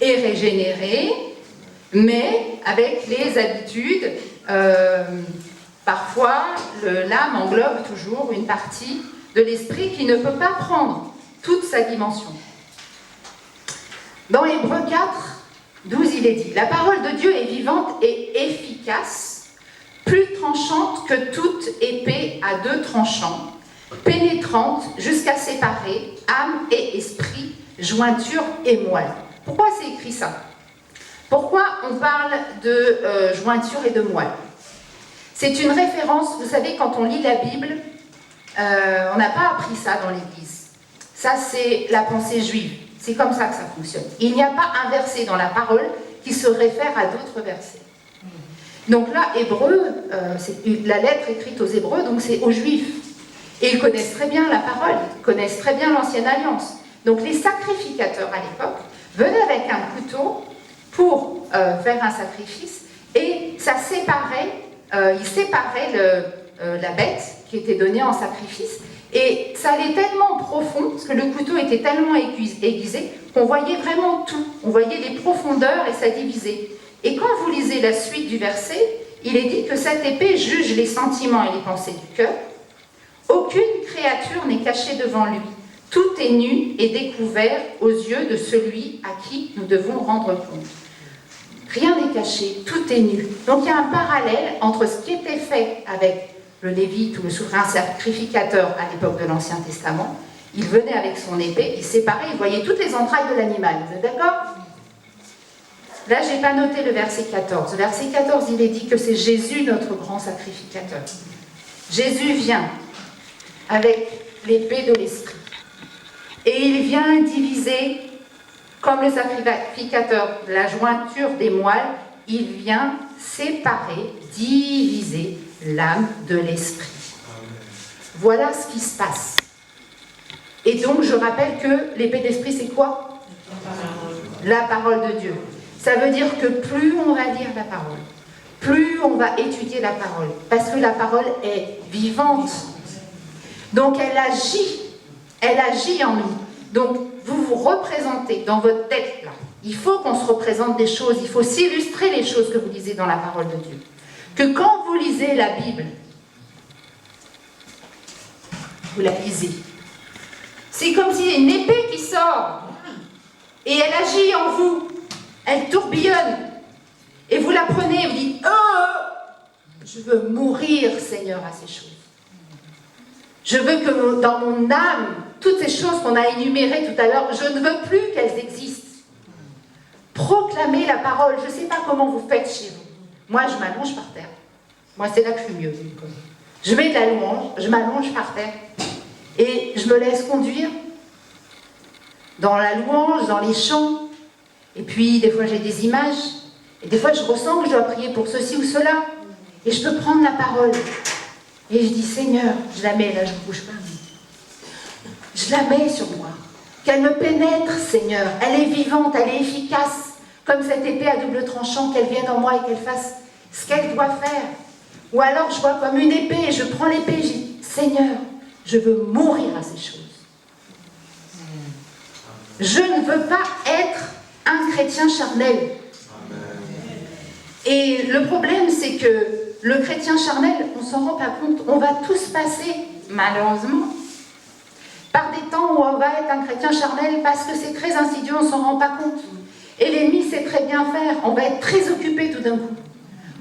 est régénéré, mais avec les habitudes, parfois l'âme englobe toujours une partie de l'esprit qui ne peut pas prendre toute sa dimension. Dans Hébreux 4, 12, il est dit « La parole de Dieu est vivante et efficace, plus tranchante que toute épée à 2 tranchants, pénétrante jusqu'à séparer âme et esprit, jointure et moelle. » Pourquoi c'est écrit ça? Pourquoi on parle de jointure et de moelle? C'est une référence, vous savez, quand on lit la Bible, on n'a pas appris ça dans l'Église. Ça, c'est la pensée juive. C'est comme ça que ça fonctionne. Il n'y a pas un verset dans la parole qui se réfère à d'autres versets. Donc là, Hébreu, c'est la lettre écrite aux Hébreux, donc c'est aux Juifs. Et ils connaissent très bien la parole, ils connaissent très bien l'Ancienne Alliance. Donc les sacrificateurs à l'époque venaient avec un couteau pour faire un sacrifice, et ça séparait, ils séparaient la bête qui était donnée en sacrifice, et ça allait tellement profond, parce que le couteau était tellement aiguisé, qu'on voyait vraiment tout. On voyait les profondeurs et ça divisait. Et quand vous lisez la suite du verset, il est dit que cette épée juge les sentiments et les pensées du cœur. Aucune créature n'est cachée devant lui. Tout est nu et découvert aux yeux de celui à qui nous devons rendre compte. Rien n'est caché, tout est nu. Donc il y a un parallèle entre ce qui était fait avec le Lévite ou le souverain sacrificateur à l'époque de l'Ancien Testament. Il venait avec son épée, il séparait, il voyait toutes les entrailles de l'animal. Vous êtes d'accord? Là, je n'ai pas noté le verset 14. Le verset 14, il est dit que c'est Jésus notre grand sacrificateur. Jésus vient avec l'épée de l'esprit. Et il vient diviser, comme le sacrificateur, la jointure des moelles, il vient séparer, diviser l'âme de l'esprit. Voilà ce qui se passe. Et donc, je rappelle que l'épée d'esprit, c'est quoi? La parole de Dieu. Ça veut dire que plus on va lire la parole, plus on va étudier la parole, parce que la parole est vivante. Donc, elle agit en nous. Donc, vous vous représentez dans votre tête, là. Il faut qu'on se représente des choses, il faut s'illustrer les choses que vous lisez dans la parole de Dieu. Que quand vous lisez la Bible, vous la lisez. C'est comme s'il y a une épée qui sort et elle agit en vous. Elle tourbillonne. Et vous la prenez et vous dites « Oh, je veux mourir, Seigneur, à ces choses. Je veux que dans mon âme, toutes ces choses qu'on a énumérées tout à l'heure, je ne veux plus qu'elles existent. » Proclamez la parole. Je ne sais pas comment vous faites chez vous. Moi, je m'allonge par terre. Moi, c'est là que je suis mieux. Je mets de la louange, je m'allonge par terre. Et je me laisse conduire dans la louange, dans les chants. Et puis, des fois, j'ai des images. Et des fois, je ressens que je dois prier pour ceci ou cela. Et je peux prendre la parole. Et je dis, Seigneur, je la mets là, je ne bouge pas. Je la mets sur moi. Qu'elle me pénètre, Seigneur. Elle est vivante, elle est efficace. Comme cette épée à double tranchant, qu'elle vienne en moi et qu'elle fasse ce qu'elle doit faire. Ou alors, je vois comme une épée, et je prends l'épée et je dis, Seigneur, je veux mourir à ces choses. Je ne veux pas être un chrétien charnel. Et le problème, c'est que le chrétien charnel, on ne s'en rend pas compte. On va tous passer, malheureusement, par des temps où on va être un chrétien charnel parce que c'est très insidieux, on ne s'en rend pas compte. Et l'ennemi sait très bien faire. On va être très occupé tout d'un coup.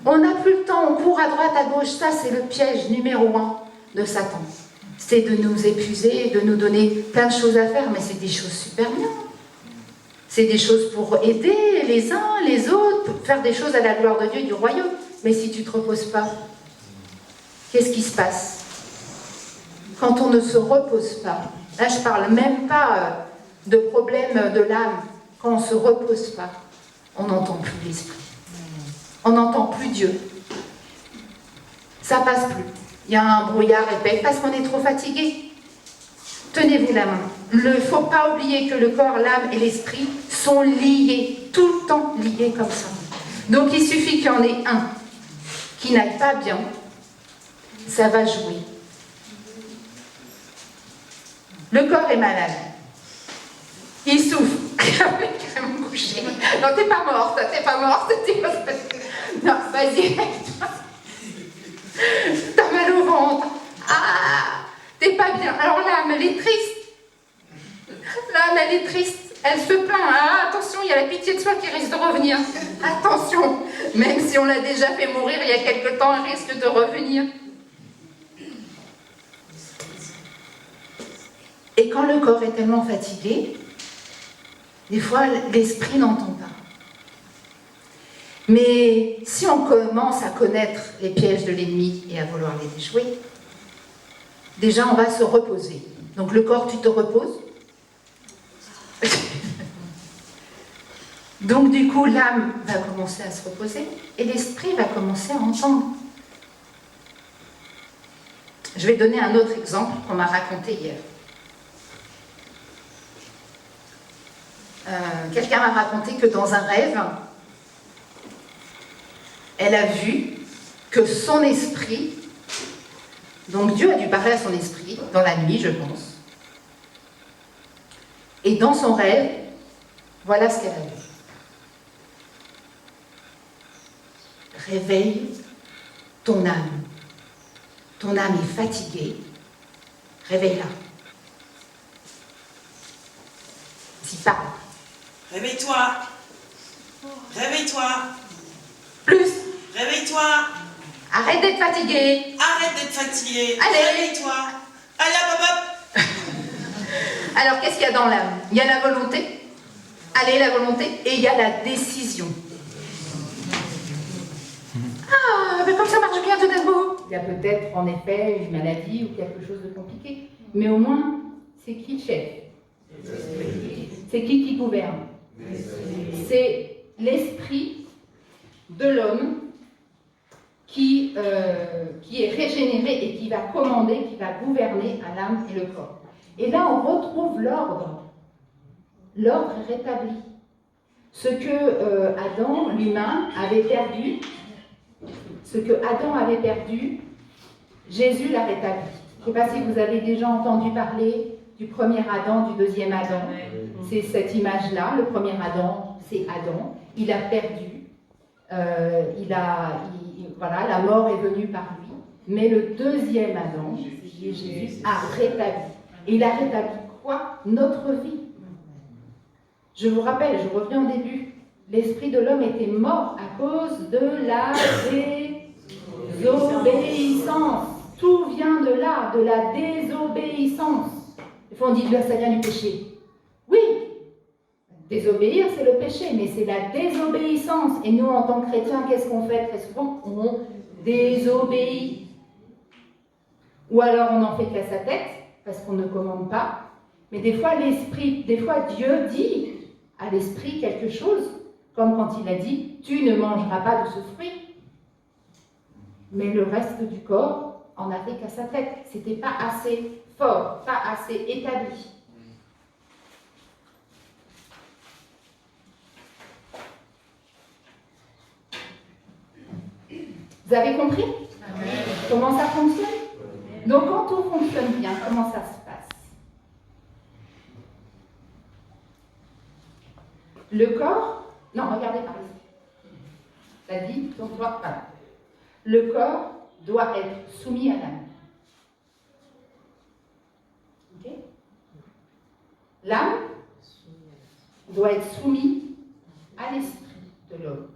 On n'a plus le temps, on court à droite, à gauche. Ça, c'est le piège numéro 1 de Satan. C'est de nous épuiser, de nous donner plein de choses à faire, mais c'est des choses super bien. C'est des choses pour aider les uns, les autres, pour faire des choses à la gloire de Dieu et du royaume. Mais si tu ne te reposes pas, qu'est-ce qui se passe? Quand on ne se repose pas, Là, je ne parle même pas de problème de l'âme. Quand on ne se repose pas, on n'entend plus l'esprit. On n'entend plus Dieu. Ça passe plus. Il y a un brouillard épais parce qu'on est trop fatigué. Tenez-vous la main. Il ne faut pas oublier que le corps, l'âme et l'esprit sont liés, tout le temps liés comme ça. Donc il suffit qu'il y en ait un qui n'aille pas bien, ça va jouer. Le corps est malade. Il souffre. Crème couchée. Non, t'es pas morte, t'es pas morte. Non, vas-y. T'as mal au ventre. Ah, t'es pas bien. Alors l'âme, elle est triste. L'âme, elle est triste. Elle se plaint. Ah, attention, il y a la pitié de soi qui risque de revenir. Attention. Même si on l'a déjà fait mourir il y a quelque temps, elle risque de revenir. Et quand le corps est tellement fatigué, des fois, l'esprit n'entend pas. Mais si on commence à connaître les pièges de l'ennemi et à vouloir les déjouer, déjà, on va se reposer. Donc, le corps, tu te reposes. Donc, du coup, l'âme va commencer à se reposer et l'esprit va commencer à entendre. Je vais donner un autre exemple qu'on m'a raconté hier. Quelqu'un m'a raconté que dans un rêve, elle a vu que son esprit, donc Dieu a dû parler à son esprit, dans la nuit, je pense, et dans son rêve, voilà ce qu'elle a vu. Réveille ton âme. Ton âme est fatiguée. Réveille-la. Dis pas. Réveille-toi. Réveille-toi. Plus. Réveille-toi. Arrête d'être fatiguée. Arrête d'être fatigué. Allez. Réveille-toi. Allez, hop, hop, hop. Alors, qu'est-ce qu'il y a dans l'âme? Il y a la volonté. Allez, la volonté. Et il y a la décision. Ah, mais comme ça marche bien tout d'un coup. Il y a peut-être, en effet, une maladie ou quelque chose de compliqué. Mais au moins, c'est qui le chef? C'est qui gouverne? C'est l'esprit de l'homme qui est régénéré et qui va commander, qui va gouverner à l'âme et le corps. Et là, on retrouve l'ordre. L'ordre est rétabli. Ce que Adam, l'humain, avait perdu, Jésus l'a rétabli. Je ne sais pas si vous avez déjà entendu parler du premier Adam, du deuxième Adam. C'est cette image-là. Le premier Adam, c'est Adam. Il a perdu. Voilà, la mort est venue par lui. Mais le deuxième Adam, Jésus, a rétabli. Et il a rétabli quoi? Notre vie. Je vous rappelle, je reviens au début. L'esprit de l'homme était mort à cause de la désobéissance. Tout vient de là, de la désobéissance. Des fois on dit que ça vient du péché. Oui, désobéir c'est le péché, mais c'est la désobéissance. Et nous en tant que chrétiens, qu'est-ce qu'on fait très souvent? On désobéit. Ou alors on en fait qu'à sa tête, parce qu'on ne commande pas. Mais des fois Dieu dit à l'esprit quelque chose, comme quand il a dit « Tu ne mangeras pas de ce fruit ». Mais le reste du corps en a fait qu'à sa tête. C'était pas assez fort, pas assez établi. Vous avez compris? Comment ça fonctionne? Donc quand tout fonctionne bien, comment ça se passe? Le corps, non, regardez par ici. Ça dit, donc voilà. Le corps doit être soumis à l'âme. Okay? L'âme doit être soumise à l'esprit de l'homme.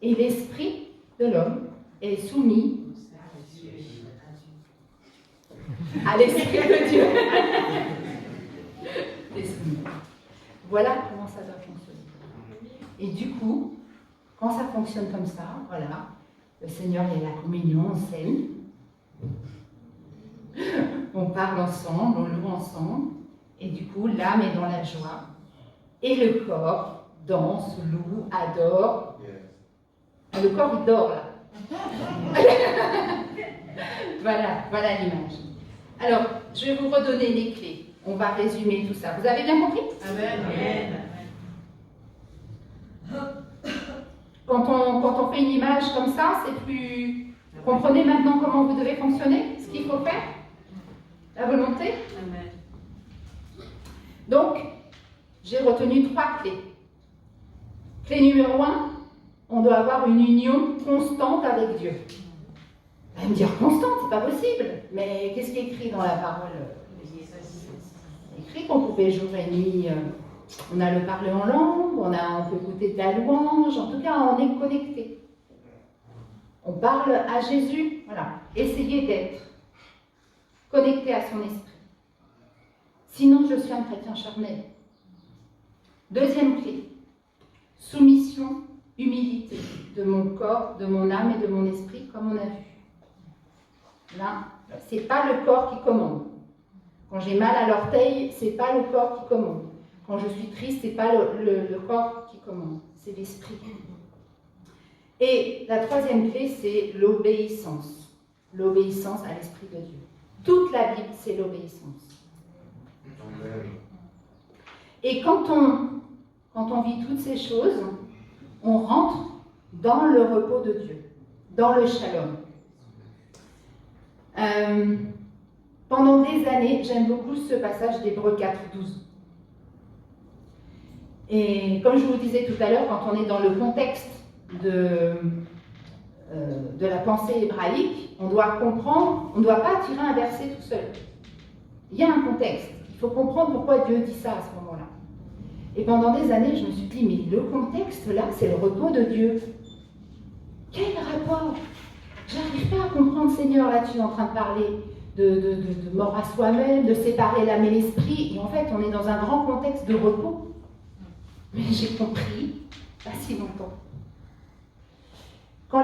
Et l'esprit de l'homme est soumis à l'esprit de Dieu. Voilà comment ça doit fonctionner. Et du coup, quand ça fonctionne comme ça, voilà, le Seigneur, il y a la communion, on s'aime. on parle ensemble, on loue ensemble, et du coup, l'âme est dans la joie, et le corps danse, loue, adore. Le corps, il dort, là. Voilà l'image. Alors, je vais vous redonner les clés. On va résumer tout ça. Vous avez bien compris? Amen. Quand on fait une image comme ça, c'est plus... Vous comprenez maintenant comment vous devez fonctionner? Ce qu'il faut faire? La volonté? Amen. Donc, j'ai retenu 3 clés. Clé numéro 1, on doit avoir une union constante avec Dieu. Vous allez me dire constante, c'est pas possible. Mais qu'est-ce qui est écrit dans la parole? Il est écrit qu'on pouvait jour et nuit, on a le parler en langue, on peut écouter de la louange, en tout cas on est connecté. On parle à Jésus, voilà. Essayez d'être connecté à son esprit. Sinon, je suis un chrétien charnel. Deuxième clé, soumission, humilité de mon corps, de mon âme et de mon esprit, comme on a vu. Là, c'est pas le corps qui commande. Quand j'ai mal à l'orteil, c'est pas le corps qui commande. Quand je suis triste, c'est pas le corps qui commande, c'est l'esprit. Et la troisième clé, c'est l'obéissance. L'obéissance à l'esprit de Dieu. Toute la Bible, c'est l'obéissance. Et quand on vit toutes ces choses, on rentre dans le repos de Dieu, dans le shalom. Pendant des années, j'aime beaucoup ce passage d'Hébreux 4, 12. Et comme je vous disais tout à l'heure, quand on est dans le contexte de la pensée hébraïque, on doit comprendre, on ne doit pas tirer un verset tout seul. Il y a un contexte. Il faut comprendre pourquoi Dieu dit ça à ce moment-là. Et pendant des années, je me suis dit, mais le contexte là, c'est le repos de Dieu. Quel rapport? J'arrive pas à comprendre, Seigneur, là tu es en train de parler de mort à soi-même, de séparer l'âme et l'esprit, et en fait on est dans un grand contexte de repos. Mais j'ai compris, pas si longtemps. Quand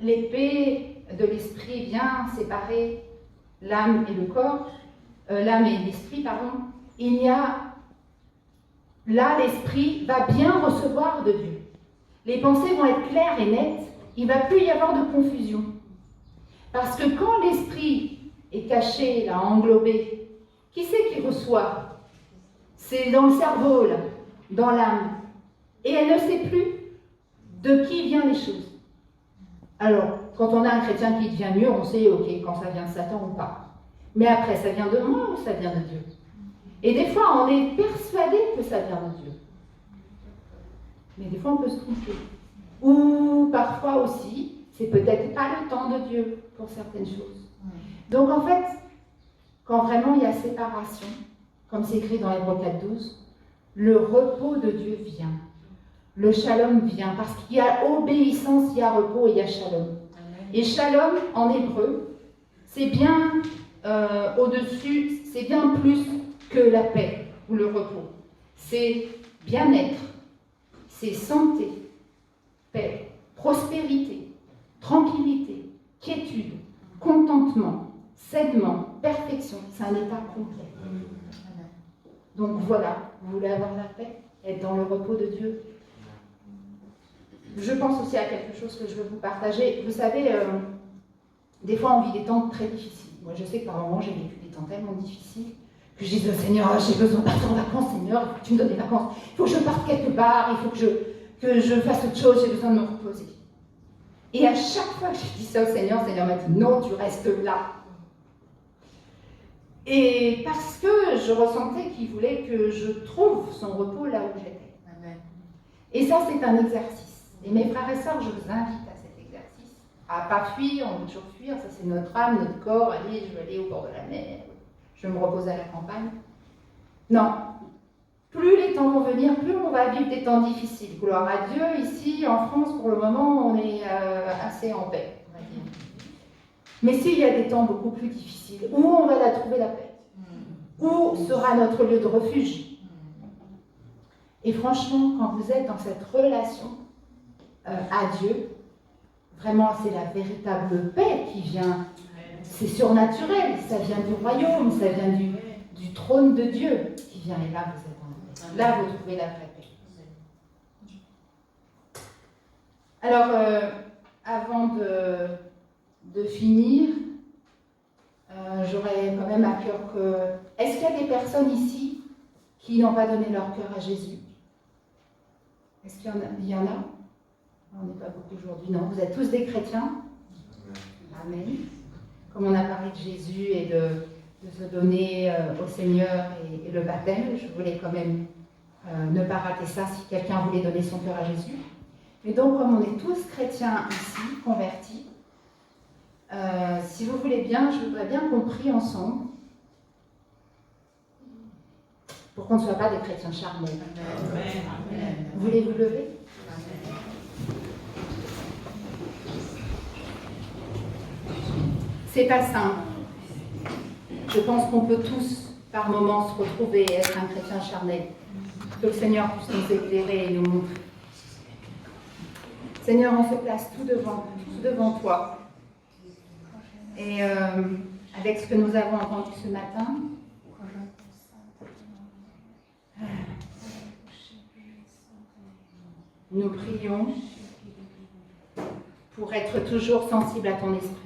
l'épée de l'esprit vient séparer l'âme et le corps, l'âme et l'esprit, pardon, il y a, là l'esprit va bien recevoir de Dieu. Les pensées vont être claires et nettes, il ne va plus y avoir de confusion. Parce que quand l'esprit est caché, là, englobé, qui c'est qui reçoit? C'est dans le cerveau, là, dans l'âme. Et elle ne sait plus de qui viennent les choses. Alors, quand on a un chrétien qui devient mieux, on sait, ok, quand ça vient de Satan ou pas. Mais après, ça vient de moi ou ça vient de Dieu? Et des fois, on est persuadé que ça vient de Dieu. Mais des fois, on peut se tromper. Ou parfois aussi, c'est peut-être pas le temps de Dieu pour certaines choses. Donc en fait, quand vraiment il y a séparation, comme c'est écrit dans Hébreux 4.12, le repos de Dieu vient. Le shalom vient. Parce qu'il y a obéissance, il y a repos et il y a shalom. Et shalom, en hébreu, c'est bien au-dessus, c'est bien plus que la paix ou le repos. C'est bien-être, c'est santé, paix, prospérité, tranquillité, quiétude, contentement, saignement, perfection. C'est un état complet. Donc voilà, vous voulez avoir la paix, être dans le repos de Dieu. Je pense aussi à quelque chose que je veux vous partager. Vous savez, des fois on vit des temps très difficiles. Moi je sais que par moments j'ai vécu des temps tellement difficiles que je dis au Seigneur, j'ai besoin de partir en vacances, Seigneur, il faut que tu me donnes des vacances, il faut que je parte quelque part, il faut que je fasse autre chose, j'ai besoin de me reposer. Et à chaque fois que j'ai dit ça au Seigneur, le Seigneur m'a dit non, tu restes là. Et parce que je ressentais qu'il voulait que je trouve son repos là où j'étais. Amen. Et ça, c'est un exercice. Et mes frères et sœurs, je vous invite à cet exercice. À ne pas fuir, on veut toujours fuir, ça c'est notre âme, notre corps. Allez, je vais aller au bord de la mer, je vais me reposer à la campagne. Non. Plus les temps vont venir, plus on va vivre des temps difficiles. Gloire à Dieu, ici en France, pour le moment, on est assez en paix, on va dire. Mais s'il y a des temps beaucoup plus difficiles, où on va la trouver la paix? Où sera notre lieu de refuge? Et franchement, quand vous êtes dans cette relation à Dieu, vraiment, c'est la véritable paix qui vient. c'est surnaturel, ça vient du royaume, ça vient du trône de Dieu qui vient. Et là, vous êtes là, vous trouvez la vraie paix. Alors, avant de finir, j'aurais quand même à cœur que... Est-ce qu'il y a des personnes ici qui n'ont pas donné leur cœur à Jésus? Est-ce qu'il y en a? On n'est pas beaucoup aujourd'hui, non. Vous êtes tous des chrétiens? Amen. Comme on a parlé de Jésus et de se donner au Seigneur et le baptême, je voulais quand même ne pas rater ça si quelqu'un voulait donner son cœur à Jésus. Mais donc, comme on est tous chrétiens ici, convertis, si vous voulez bien, je voudrais bien qu'on prie ensemble pour qu'on ne soit pas des chrétiens charnels. Amen. Voulez-vous lever? Amen. C'est pas simple. Je pense qu'on peut tous, par moments, se retrouver et être un chrétien charnel. Que le Seigneur puisse nous éclairer et nous montrer. Seigneur, on se place tout devant toi. Et avec ce que nous avons entendu ce matin, nous prions pour être toujours sensibles à ton esprit.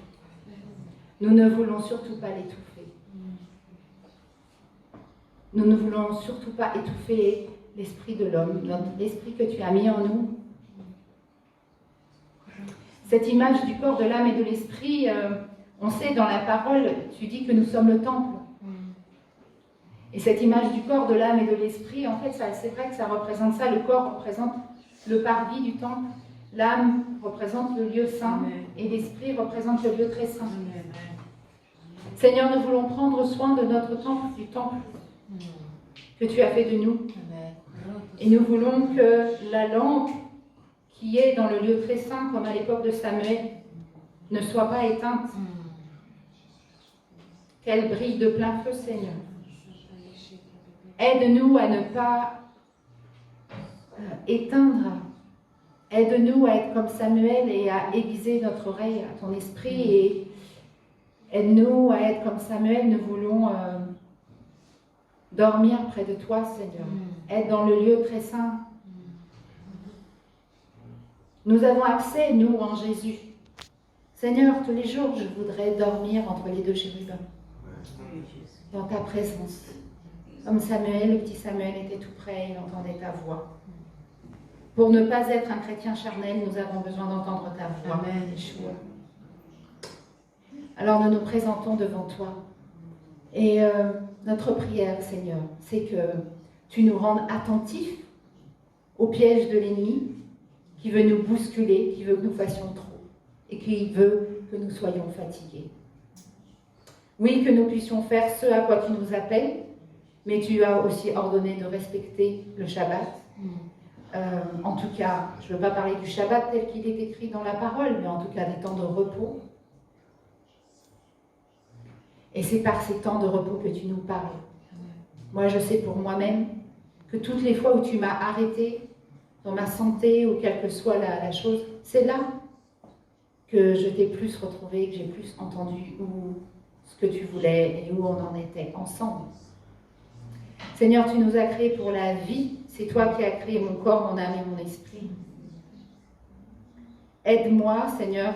Nous ne voulons surtout pas l'étouffer. Nous ne voulons surtout pas étouffer l'esprit de l'homme, l'esprit que tu as mis en nous. Cette image du corps, de l'âme et de l'esprit, on sait dans la parole, tu dis que nous sommes le temple. Et cette image du corps, de l'âme et de l'esprit, en fait, c'est vrai que ça représente ça. Le corps représente le parvis du temple, l'âme représente le lieu saint et l'esprit représente le lieu très saint. Seigneur, nous voulons prendre soin de notre temple, du temple que tu as fait de nous. Et nous voulons que la lampe qui est dans le lieu très saint, comme à l'époque de Samuel, ne soit pas éteinte. Qu'elle brille de plein feu, Seigneur. Aide-nous à ne pas éteindre. Aide-nous à être comme Samuel et à aiguiser notre oreille à ton esprit. Et aide-nous à être comme Samuel. Nous voulons dormir près de toi, Seigneur. Être dans le lieu très saint. Nous avons accès, nous, en Jésus. Seigneur, tous les jours, je voudrais dormir entre les deux chérubins. Dans ta présence. Comme Samuel, le petit Samuel était tout près, il entendait ta voix. Pour ne pas être un chrétien charnel, nous avons besoin d'entendre ta voix. Amen. Yeshua. Alors nous nous présentons devant toi. Et notre prière, Seigneur, c'est que tu nous rendes attentifs au piège de l'ennemi qui veut nous bousculer, qui veut que nous fassions trop et qui veut que nous soyons fatigués. Oui, que nous puissions faire ce à quoi tu nous appelles, mais tu as aussi ordonné de respecter le Shabbat. En tout cas, je ne veux pas parler du Shabbat tel qu'il est écrit dans la parole, mais en tout cas des temps de repos. Et c'est par ces temps de repos que tu nous parles. Moi, je sais pour moi-même que toutes les fois où tu m'as arrêté dans ma santé ou quelle que soit la chose, c'est là que je t'ai plus retrouvé, que j'ai plus entendu où ce que tu voulais et où on en était ensemble. Seigneur, tu nous as créés pour la vie. C'est toi qui as créé mon corps, mon âme et mon esprit. Aide-moi, Seigneur,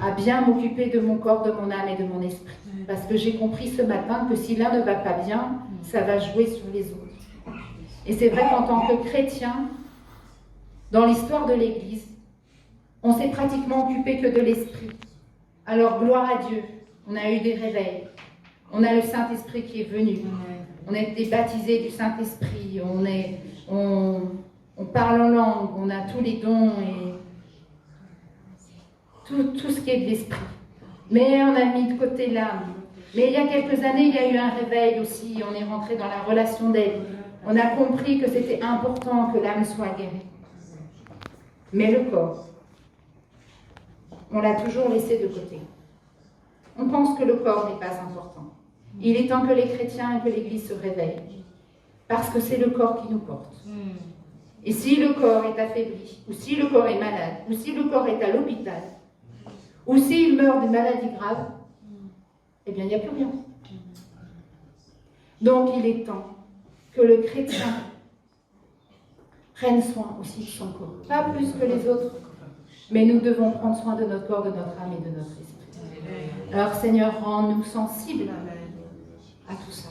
à bien m'occuper de mon corps, de mon âme et de mon esprit. Parce que j'ai compris ce matin que si l'un ne va pas bien, ça va jouer sur les autres. Et c'est vrai qu'en tant que chrétien, dans l'histoire de l'Église, on s'est pratiquement occupé que de l'esprit. Alors, gloire à Dieu, on a eu des réveils. On a le Saint-Esprit qui est venu. On a été baptisés du Saint-Esprit. On parle en langue. On a tous les dons et tout ce qui est de l'esprit. Mais on a mis de côté l'âme. Mais il y a quelques années, il y a eu un réveil aussi. On est rentré dans la relation d'aide. On a compris que c'était important que l'âme soit guérie. Mais le corps, on l'a toujours laissé de côté. On pense que le corps n'est pas important. Il est temps que les chrétiens et que l'Église se réveillent. Parce que c'est le corps qui nous porte. Et si le corps est affaibli, ou si le corps est malade, ou si le corps est à l'hôpital, Ou s'il meurt d'une maladie grave, eh bien, il n'y a plus rien. Donc, il est temps que le chrétien prenne soin aussi de son corps. Pas plus que les autres, mais nous devons prendre soin de notre corps, de notre âme et de notre esprit. Alors, Seigneur, rends-nous sensibles à tout ça.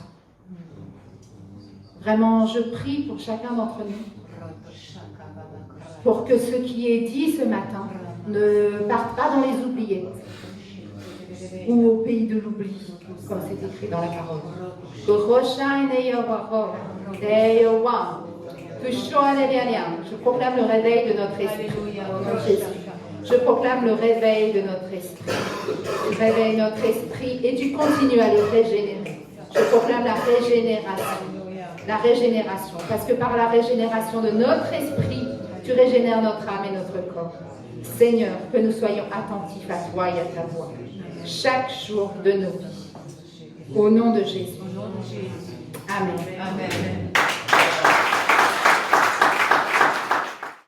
Vraiment, je prie pour chacun d'entre nous, pour que ce qui est dit ce matin ne parte pas dans les oubliettes ou au pays de l'oubli, comme c'est écrit dans la parole. Je proclame le réveil de notre esprit. Je proclame le réveil de notre esprit. Tu réveilles notre esprit et tu continues à le régénérer. Je proclame la régénération. La régénération. Parce que par la régénération de notre esprit, tu régénères notre âme et notre corps. Seigneur, que nous soyons attentifs à toi et à ta voix. Chaque jour de nos vies. Au nom de Jésus. Amen. Amen.